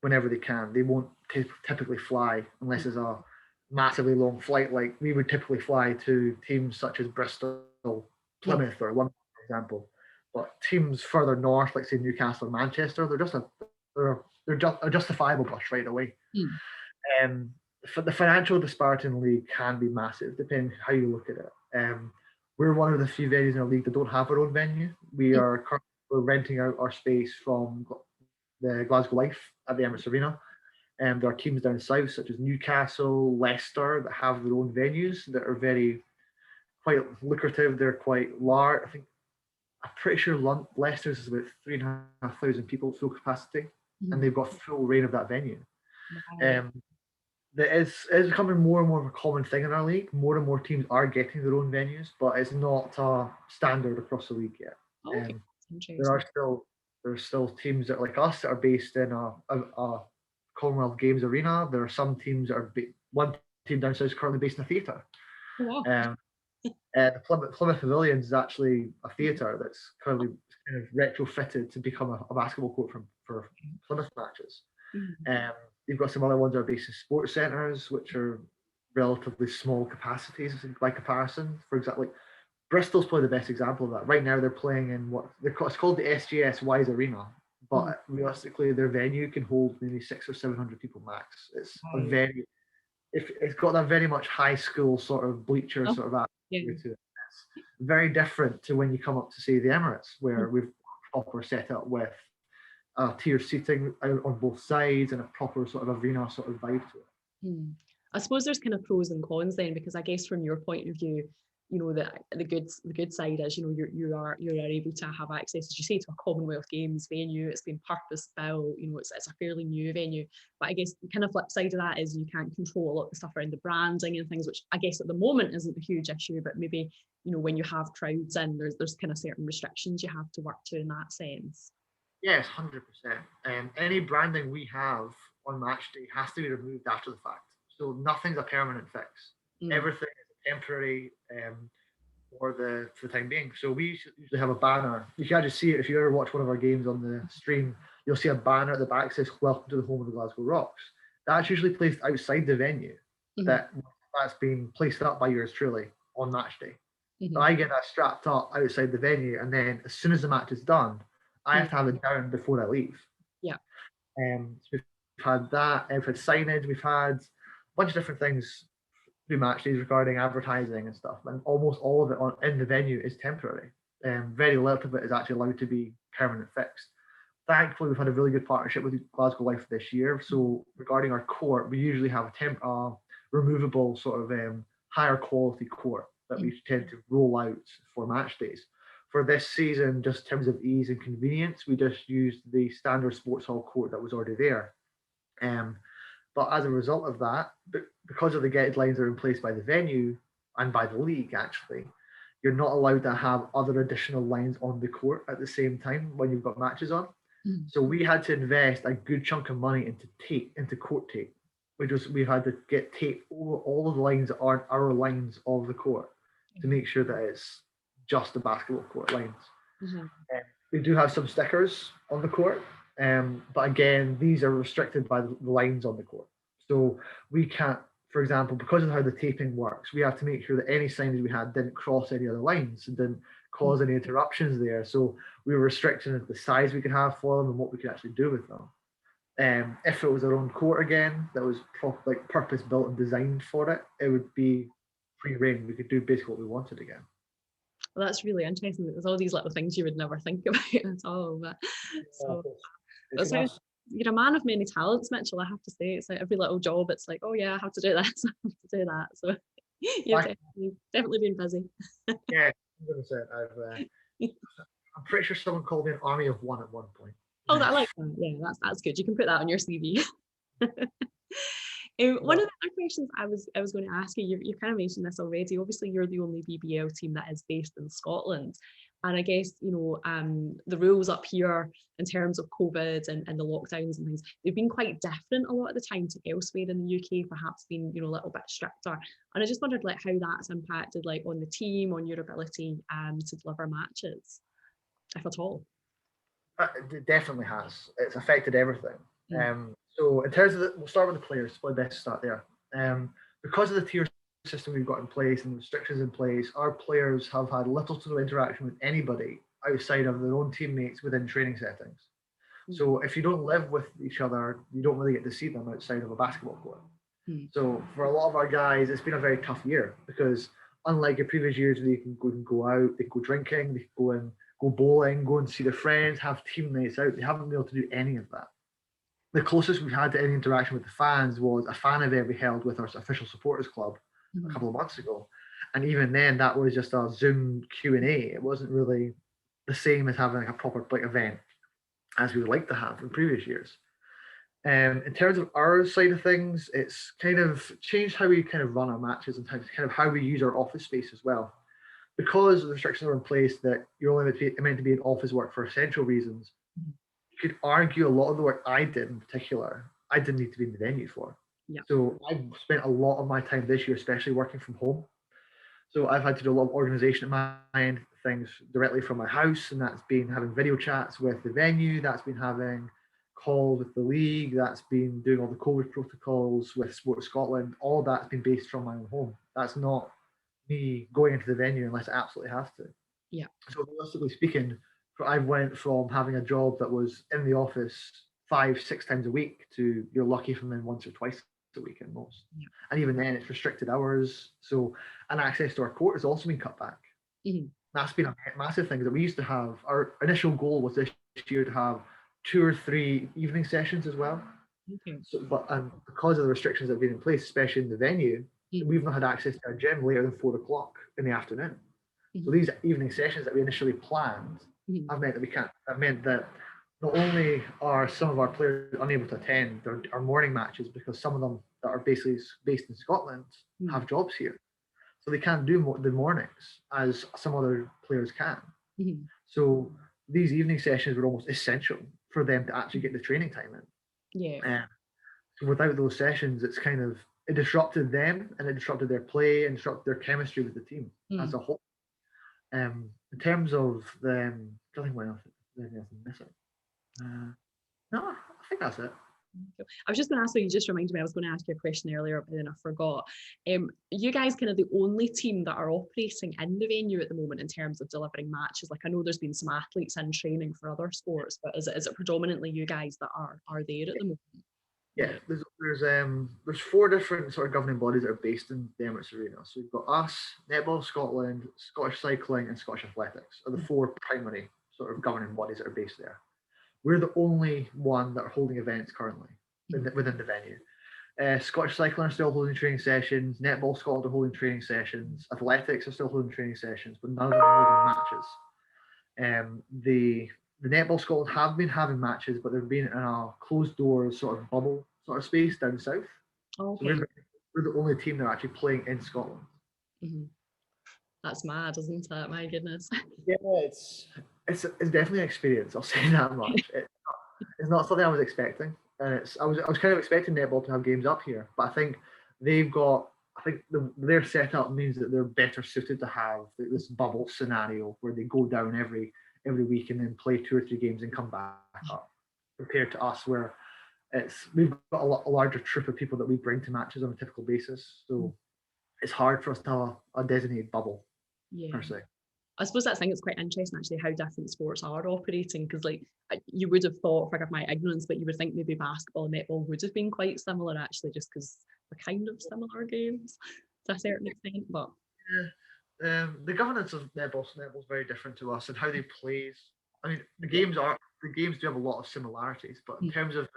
whenever they can. They won't typically fly unless it's a massively long flight. Like we would typically fly to teams such as Bristol, Plymouth, or London, for example. But teams further north, like say Newcastle or Manchester, they're just a justifiable bus right away. For the financial disparity in the league can be massive, depending how you look at it. We're one of the few venues in our league that don't have our own venue. We're renting out our space from the Glasgow Life at the Emirates Arena. There are teams down south, such as Newcastle, Leicester, that have their own venues that are quite lucrative. They're quite large. I'm pretty sure Leicester's is about 3,500 people full capacity, and they've got full reign of that venue. It's becoming more and more of a common thing in our league. More and more teams are getting their own venues, but it's not a standard across the league yet.
Okay.
There's still teams that are like us that are based in a Commonwealth Games arena. There are some teams that are one team down south is currently based in a theatre.
Oh, wow.
The Plymouth Pavilion is actually a theatre that's currently kind of retrofitted to become a basketball court for Plymouth matches. You've got some other ones that are based in sports centres, which are relatively small capacities by comparison. For example, like Bristol's probably the best example of that. Right now, they're playing in it's called the SGS Wise Arena. but realistically, their venue can hold maybe 600 or 700 people max. It's a
Right.
very, if it's got that very much high school sort of bleacher
Oh,
sort of
yeah.
atmosphere to it. It's very different to when you come up to say the Emirates, where we've proper set up with tier seating out on both sides and a proper sort of arena sort of vibe to it.
I suppose there's kind of pros and cons then, because I guess from your point of view, you know, the good side is, you know, you're able to have access, as you say, to a Commonwealth Games venue. It's been purpose built, you know, it's a fairly new venue. But I guess the kind of flip side of that is you can't control a lot of the stuff around the branding and things, which I guess at the moment isn't a huge issue, but maybe, you know, when you have crowds in, there's kind of certain restrictions you have to work to in that sense.
Yes, 100%. Any branding we have on match day has to be removed after the fact. So nothing's a permanent fix. Everything is temporary for the time being. So we usually have a banner. You can just see it if you ever watch one of our games on the stream. You'll see a banner at the back that says "Welcome to the home of the Glasgow Rocks." That's usually placed outside the venue. That's being placed up by yours truly on match day. So I get that strapped up outside the venue, and then as soon as the match is done, I have to have it down before I leave.
Yeah.
So we've had that. We've had signage. We've had a bunch of different things through match days regarding advertising and stuff, and almost all of it in the venue is temporary. Very little of it is actually allowed to be permanent fixed. Thankfully, we've had a really good partnership with Glasgow Life this year. So regarding our court, we usually have a removable sort of higher quality court that we tend to roll out for match days. For this season, just in terms of ease and convenience, we just used the standard sports hall court that was already there. But as a result of that, because of the guidelines that are in place by the venue and by the league, actually, you're not allowed to have other additional lines on the court at the same time when you've got matches on. So we had to invest a good chunk of money into tape, into court tape, we had to get tape over all of the lines that aren't our lines of the court to make sure that it's just the basketball court lines. We do have some stickers on the court, but again, these are restricted by the lines on the court. So we can't, for example, because of how the taping works, we have to make sure that any signage we had didn't cross any other lines and didn't cause any interruptions there. So we were restricting the size we could have for them and what we could actually do with them. If it was our own court again, that was purpose built and designed for it, it would be free reign. We could do basically what we wanted again.
Well, that's really interesting. There's all these little things you would never think about at all. But so you're a man of many talents, Mitchell. I have to say, it's like every little job. It's like, oh yeah, I have to do this, I have to do that. So you've definitely been busy.
Yeah, 100%. I'm pretty sure someone called me an army of one at one point.
Oh, I like that. Yeah, that's good. You can put that on your CV. One of the other questions I was going to ask you, you kind of mentioned this already. Obviously, you're the only BBL team that is based in Scotland. And I guess, you know, the rules up here in terms of COVID and the lockdowns and things, they've been quite different a lot of the time to elsewhere in the UK, perhaps being, you know, a little bit stricter. And I just wondered like how that's impacted like on the team, on your ability to deliver matches, if at all.
It definitely has. It's affected everything. So in terms of we'll start with the players. Probably best to start there. Because of the tier system we've got in place and the restrictions in place, our players have had little to no interaction with anybody outside of their own teammates within training settings. So if you don't live with each other, you don't really get to see them outside of a basketball court. So for a lot of our guys, it's been a very tough year because unlike your previous years where you can go out, they can go drinking, they can go bowling, go and see their friends, have teammates out, they haven't been able to do any of that. The closest we've had to any interaction with the fans was a fan event we held with our official supporters club a couple of months ago, and even then that was just a Zoom Q&A. It wasn't really the same as having like a proper event as we would like to have in previous years. In terms of our side of things, it's kind of changed how we kind of run our matches and kind of how we use our office space as well. Because the restrictions are in place that you're only meant to be in office work for essential reasons, you could argue a lot of the work I did in particular, I didn't need to be in the venue for. So I've spent a lot of my time this year, especially working from home. So I've had to do a lot of organization at my end, things directly from my house, and that's been having video chats with the venue, that's been having calls with the league, that's been doing all the COVID protocols with Sport Scotland. All of that's been based from my own home. That's not me going into the venue unless I absolutely have to.
Yeah.
So realistically speaking, I went from having a job that was in the office 5, 6 times a week to you're lucky if I'm in once or twice a week at most.
Yeah.
And even then, it's restricted hours. So, and access to our court has also been cut back.
Mm-hmm.
That's been a massive thing that we used to have. Our initial goal was this year to have 2 or 3 evening sessions as well.
Okay.
So, but because of the restrictions that have been in place, especially in the venue, we've not had access to a gym later than 4 o'clock in the afternoon. So these evening sessions that we initially planned have meant that we can't. Have meant that not only are some of our players unable to attend our morning matches because some of them that are basically based in Scotland have jobs here, so they can't do the mornings as some other players can. So these evening sessions were almost essential for them to actually get the training time in.
Yeah.
So without those sessions, it's kind of it disrupted them and it disrupted their play and disrupted their chemistry with the team as a whole. In terms of the, I think what else is missing. No, I think that's it.
I was just going to ask you just reminded me, I was going to ask you a question earlier, but then I forgot. You guys kind of the only team that are operating in the venue at the moment in terms of delivering matches? Like I know there's been some athletes in training for other sports, but is it predominantly you guys that are there at the moment?
Yeah, there's 4 different sort of governing bodies that are based in the Emirates Arena. So we've got us, Netball Scotland, Scottish Cycling, and Scottish Athletics are the 4 primary sort of governing bodies that are based there. We're the only one that are holding events currently within the venue. Scottish Cycling are still holding training sessions. Netball Scotland are holding training sessions. Athletics are still holding training sessions, but none of them are holding matches. The Netball Scotland have been having matches, but they've been in a closed doors sort of bubble sort of space down south.
Okay.
So we're the only team that are actually playing in Scotland.
That's mad, isn't it? My goodness.
Yeah, it's definitely an experience. I'll say that much. It's not something I was expecting, and I was kind of expecting netball to have games up here, but I think they've got. I think their setup means that they're better suited to have this bubble scenario where they go down every week and then play 2 or 3 games and come back up, compared to us where we've got a larger troop of people that we bring to matches on a typical basis. So it's hard for us to have a designated bubble per se.
I suppose that's thing. It's quite interesting actually how different sports are operating, because like you would have thought, forgive my ignorance, but you would think maybe basketball and netball would have been quite similar actually, just because they're kind of similar games to a certain extent. But
the governance of netball is very different to us, and how they play. I mean, the games do have a lot of similarities, but in terms of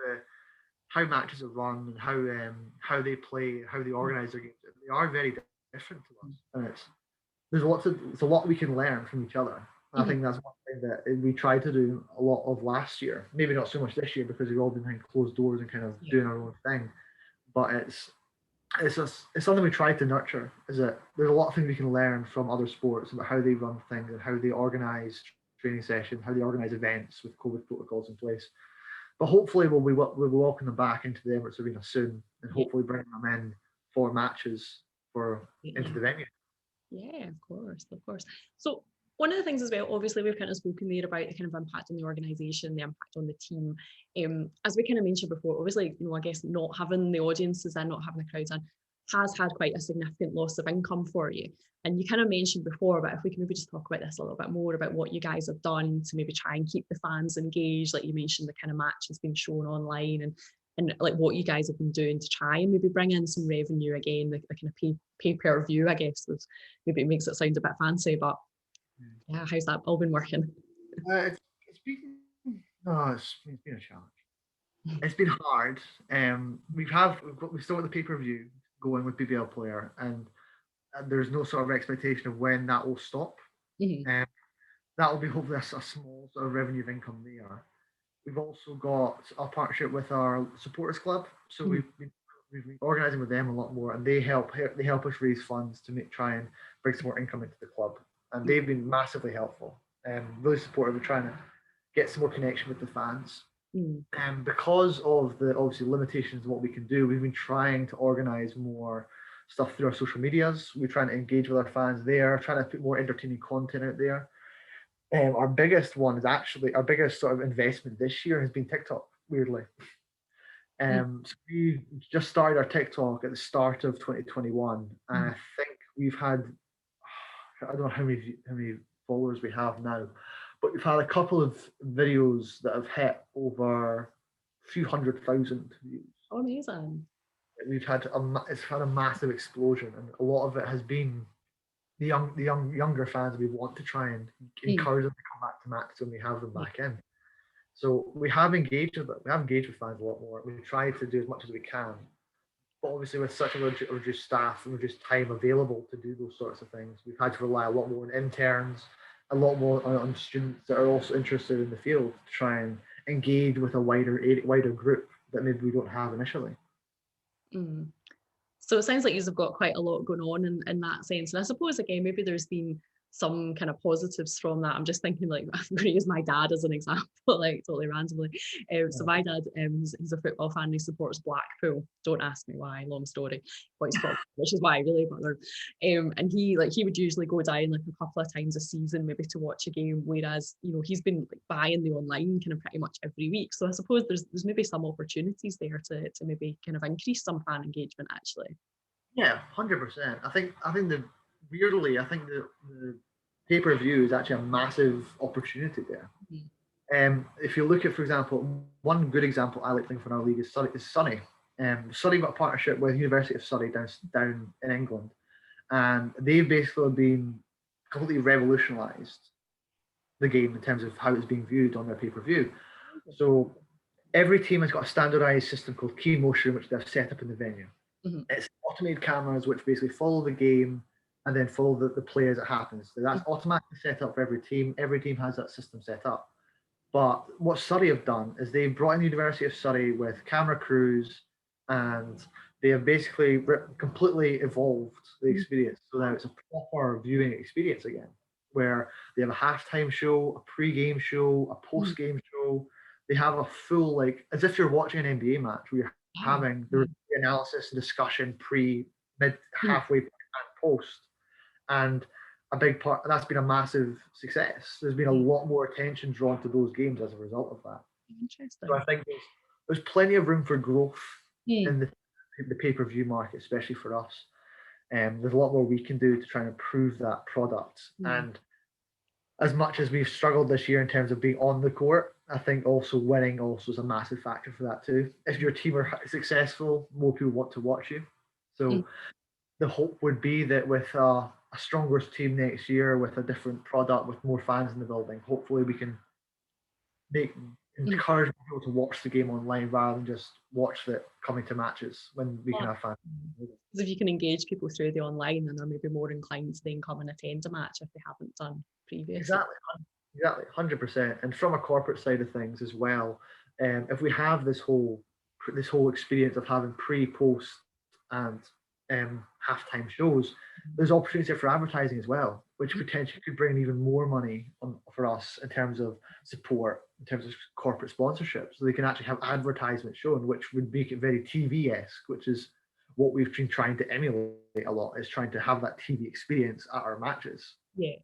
how matches are run and how they play, how they organise their games, they are very different to us, and there's a lot we can learn from each other. I think that's one thing that we tried to do a lot of last year. Maybe not so much this year because we've all been behind closed doors and kind of doing our own thing. But it's something we try to nurture. Is that there's a lot of things we can learn from other sports about how they run things and how they organise training sessions, how they organise events with COVID protocols in place. But hopefully we'll welcome them back into the Emirates Arena soon, and hopefully bring them in for matches into the venue.
Yeah, of course. So one of the things as well, obviously we've kind of spoken there about the kind of impact on the organisation, the impact on the team. As we kind of mentioned before, obviously, I guess not having the audiences and not having the crowds in has had quite a significant loss of income for you. And you kind of mentioned before, but if we can maybe just talk about this a little bit more about what you guys have done to maybe try and keep the fans engaged. Like you mentioned, the kind of match has been shown online, and like what you guys have been doing to try and maybe bring in some revenue again, the kind of pay per view, I guess, was maybe it makes it sound a bit fancy, but yeah, how's that all been working?
It's been a challenge. It's been hard. We've still got the pay per view going with BBL Player, and there's no sort of expectation of when that will stop. That will be hopefully a small sort of revenue of income there. We've also got a partnership with our supporters club, so we've been organising with them a lot more, and they help us raise funds to try and bring some more income into the club, and they've been massively helpful and really supportive of trying to get some more connection with the fans. And because of the obviously limitations of what we can do, we've been trying to organise more stuff through our social medias. We're trying to engage with our fans there, trying to put more entertaining content out there. Our biggest sort of investment this year has been TikTok, weirdly. So we just started our TikTok at the start of 2021, and I think we've had, I don't know how many followers we have now, but we've had a couple of videos that have hit over a few 100,000 views.
Oh, amazing.
It's had a massive explosion, and a lot of it has been the younger fans. We want to try and encourage them to come back to matches when we have them back in. So we have engaged with fans a lot more. We try to do as much as we can, but obviously with such a reduced staff and reduced time available to do those sorts of things, we've had to rely a lot more on interns, a lot more on students that are also interested in the field to try and engage with a wider group that maybe we don't have initially.
Mm. So it sounds like you've got quite a lot going on in that sense. And I suppose, again, maybe there's been some kind of positives from that. I'm just thinking, like, I'm going to use my dad as an example, like totally randomly. So my dad, he's a football fan, he supports Blackpool. Don't ask me why, long story, but he's from, which is why I really bother. And he would usually go down like a couple of times a season, maybe to watch a game, whereas, you know, he's been like buying the online kind of pretty much every week. So I suppose there's maybe some opportunities there to maybe kind of increase some fan engagement actually.
Yeah, 100%. I think the pay-per-view is actually a massive opportunity there. If you look at, for example, one good example I like to think for our league is Sunny. Sunny got a partnership with University of Surrey down in England, and they've basically been completely revolutionised the game in terms of how it's being viewed on their pay-per-view. So every team has got a standardised system called Key Motion, which they've set up in the venue. It's automated cameras which basically follow the game and then follow the play as it happens. So that's automatically set up for every team. Every team has that system set up. But what Surrey have done is they've brought in the University of Surrey with camera crews, and they have basically completely evolved the experience. So now it's a proper viewing experience again, where they have a halftime show, a pre-game show, a post-game show. They have a full, like, as if you're watching an NBA match, where you're having the analysis and discussion mid, halfway, and post. And a big part that's been a massive success. There's been a lot more attention drawn to those games as a result of that.
Interesting.
So I think there's plenty of room for growth in the pay-per-view market, especially for us. There's a lot more we can do to try and improve that product. And as much as we've struggled this year in terms of being on the court, I think also winning also is a massive factor for that too. If your team are successful, more people want to watch you. So the hope would be that with a stronger team next year, with a different product, with more fans in the building, hopefully we can encourage people to watch the game online rather than just watch it coming to matches when we can have fans.
Because if you can engage people through the online, then they're maybe more inclined to then come and attend a match if they haven't done previously.
Exactly, 100%. And from a corporate side of things as well, if we have this whole experience of having pre, post, and halftime shows, there's opportunity for advertising as well, which potentially could bring even more money for us in terms of support, in terms of corporate sponsorship. So they can actually have advertisements shown, which would make it very TV-esque, which is what we've been trying to emulate a lot, is trying to have that TV experience at our matches.
Yeah.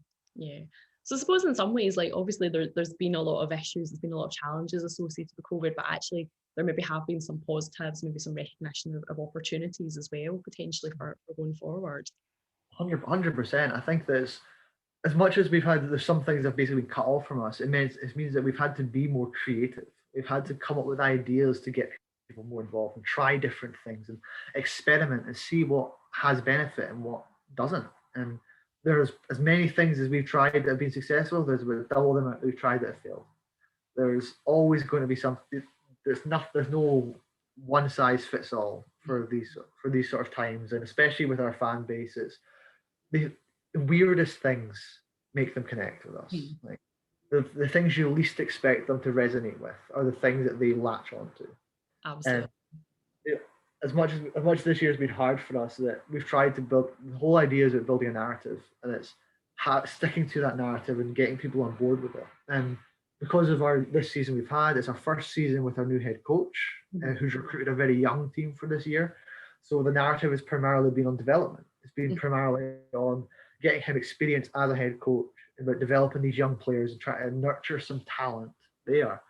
So I suppose in some ways, like obviously there's been a lot of issues, there's been a lot of challenges associated with COVID, but actually there maybe have been some positives, maybe some recognition of opportunities as well, potentially for going forward.
100%. I think there's, as much as there's some things that have basically been cut off from us, it means that we've had to be more creative. We've had to come up with ideas to get people more involved and try different things and experiment and see what has benefit and what doesn't. And there's as many things as we've tried that have been successful, there's about double them that we've tried that have failed. There's always going to be something. There's no one size fits all for these sort of times, and especially with our fan bases, the weirdest things make them connect with us. Like the things you least expect them to resonate with are the things that they latch onto.
Absolutely.
And as much as this year has been hard for us, that we've tried to build, the whole idea is about building a narrative, and it's sticking to that narrative and getting people on board with it. And because of this season we've had, it's our first season with our new head coach, who's recruited a very young team for this year. So the narrative has primarily been on development. It's been primarily on getting him experience as a head coach, about developing these young players and trying to nurture some talent there.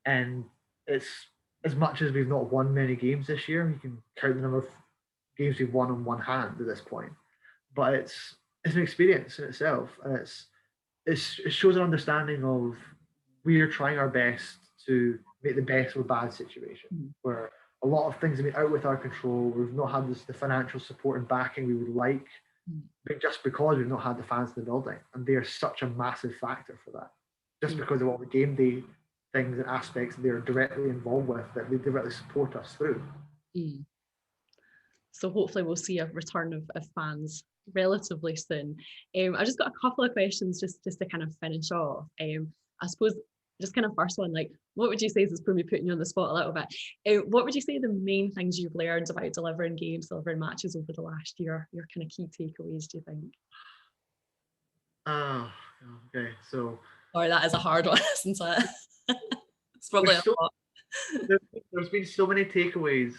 And it's, as much as we've not won many games this year, you can count the number of games we've won on one hand at this point. But it's an experience in itself, and it shows an understanding of we're trying our best to make the best of a bad situation where a lot of things have been out with our control. We've not had the financial support and backing we would like, but just because we've not had the fans in the building, and they are such a massive factor for that. Just because of all the game day things and aspects they're directly involved with, that they directly support us through.
So hopefully we'll see a return of fans relatively soon. I just got a couple of questions just to kind of finish off. I suppose just kind of first one, like, what would you say, this is probably putting you on the spot a little bit, what would you say the main things you've learned about delivering games, delivering matches over the last year, your kind of key takeaways, do you think?
Okay, so...
Or that is a hard one, isn't it? It's probably a lot.
There's been so many takeaways,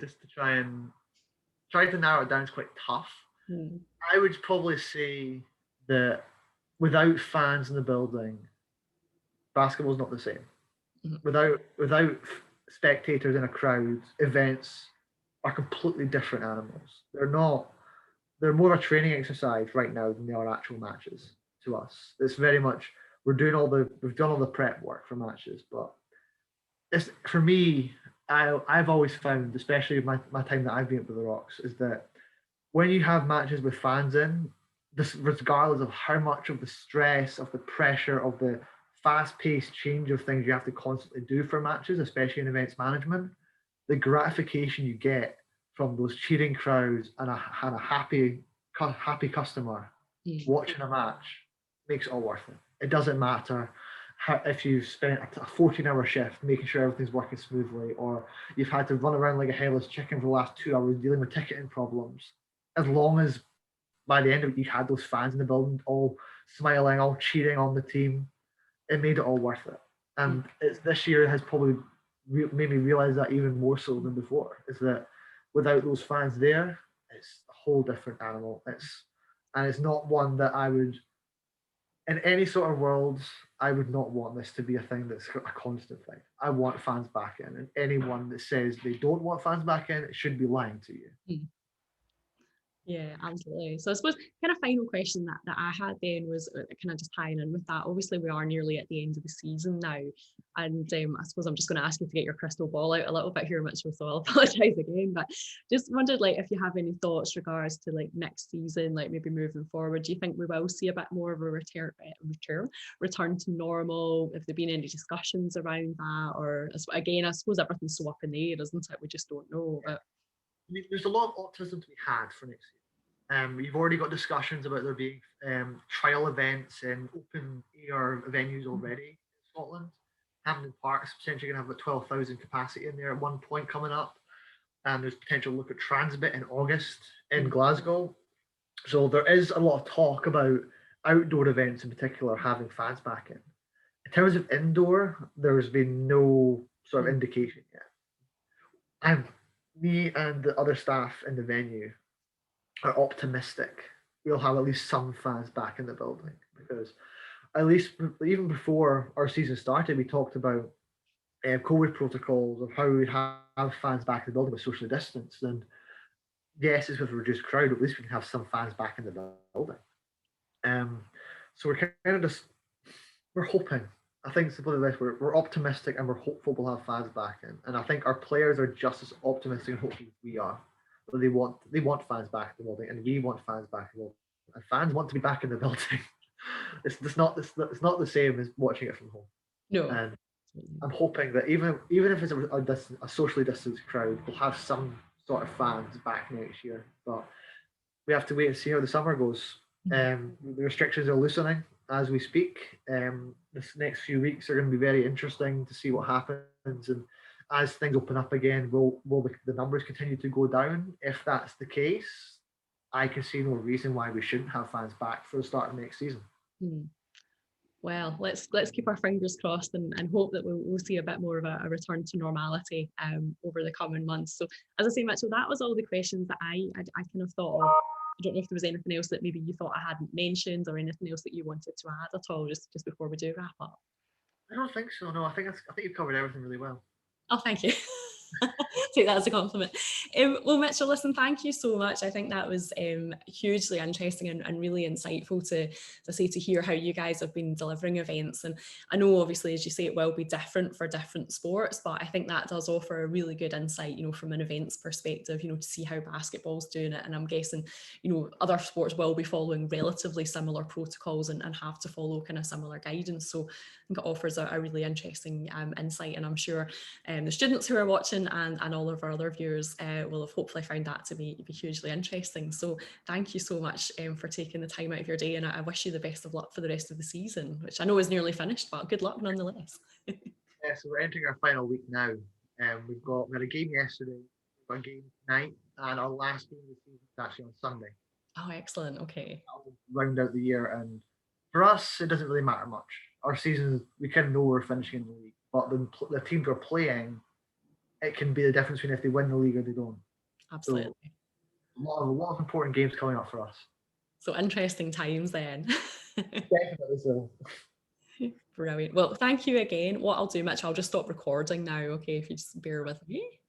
just to try to narrow it down is quite tough. I would probably say that without fans in the building, basketball's not the same. Without spectators in a crowd, events are completely different animals. They're more of a training exercise right now than they are actual matches to us. It's very much we've done all the prep work for matches, but it's, for me, I've always found, especially my time that I've been at the Rocks, is that when you have matches with fans in, this, regardless of how much of the stress, of the pressure, of the fast-paced change of things you have to constantly do for matches, especially in events management, the gratification you get from those cheering crowds and a happy customer watching a match makes it all worth it. It doesn't matter if you've spent a 14-hour shift making sure everything's working smoothly, or you've had to run around like a headless chicken for the last 2 hours dealing with ticketing problems. As long as by the end of it, you had those fans in the building all smiling, all cheering on the team, it made it all worth it. And this year has probably made me realize that even more so than before, is that without those fans there, it's a whole different animal. It's not one that I would, in any sort of world, I would not want this to be a thing that's a constant thing. I want fans back in, and anyone that says they don't want fans back in, it should be lying to you.
Yeah, absolutely. So I suppose kind of final question that I had then was kind of just tying in with that. Obviously, we are nearly at the end of the season now. And I suppose I'm just going to ask you to get your crystal ball out a little bit here, Mitchell, so I'll apologise again. But just wondered, like, if you have any thoughts regards to like next season, like maybe moving forward. Do you think we will see a bit more of a return to normal? Have there been any discussions around that? Or again, I suppose everything's so up in the air, isn't it? We just don't know. But
I mean, there's a lot of optimism to be had for next year. You've already got discussions about there being trial events and open air venues already in Scotland. Hampden Park's potentially going to have about 12,000 capacity in there at one point coming up. And there's potential look at Transbit in August in Glasgow. So there is a lot of talk about outdoor events in particular having fans back in. In terms of indoor, there's been no sort of indication yet. And me and the other staff in the venue are optimistic we'll have at least some fans back in the building, because at least even before our season started, we talked about COVID protocols of how we have fans back in the building with socially distanced. And yes, it's with a reduced crowd, at least we can have some fans back in the building. So we're kind of just, we're hoping. I think it's the best. We're optimistic and we're hopeful we'll have fans back in. And I think our players are just as optimistic and hopeful as we are. But they want fans back in the building, and we want fans back in the building. And fans want to be back in the building. It's not the same as watching it from home.
No.
And I'm hoping that even if it's a socially distanced crowd, we'll have some sort of fans back next year. But we have to wait and see how the summer goes. The restrictions are loosening as we speak. This next few weeks are going to be very interesting to see what happens, and as things open up again, will the numbers continue to go down? If that's the case, I can see no reason why we shouldn't have fans back for the start of next season.
Well, let's keep our fingers crossed and hope that we'll see a bit more of a return to normality over the coming months. So, as I say, Mitchell, that was all the questions that I kind of thought of. I don't know if there was anything else that maybe you thought I hadn't mentioned, or anything else that you wanted to add at all, just before we do wrap up.
I don't think so. No, I think you've covered everything really well.
Oh, thank you. Take that as a compliment. Well, Mitchell, listen, thank you so much. I think that was hugely interesting and really insightful to say, to hear how you guys have been delivering events. And I know, obviously, as you say, it will be different for different sports, but I think that does offer a really good insight, from an events perspective, to see how basketball's doing it. And I'm guessing, other sports will be following relatively similar protocols and have to follow kind of similar guidance. So I think it offers a really interesting insight, and I'm sure the students who are watching and all of our other viewers will have hopefully found that to be hugely interesting. So thank you so much for taking the time out of your day, and I wish you the best of luck for the rest of the season, which I know is nearly finished, but good luck nonetheless.
Yeah, so we're entering our final week now. We had a game yesterday, we've got a game tonight, and our last game of the season is actually on Sunday.
Oh, excellent. Okay.
That'll round out the year, and for us, it doesn't really matter much. Our season, we kind of know we're finishing in the league, but the teams we're playing, it can be the difference between if they win the league or they don't.
Absolutely.
So a lot of important games coming up for us.
So interesting times then.
Definitely so.
Brilliant. Well, thank you again. What I'll do, Mitch, I'll just stop recording now, okay, if you just bear with me.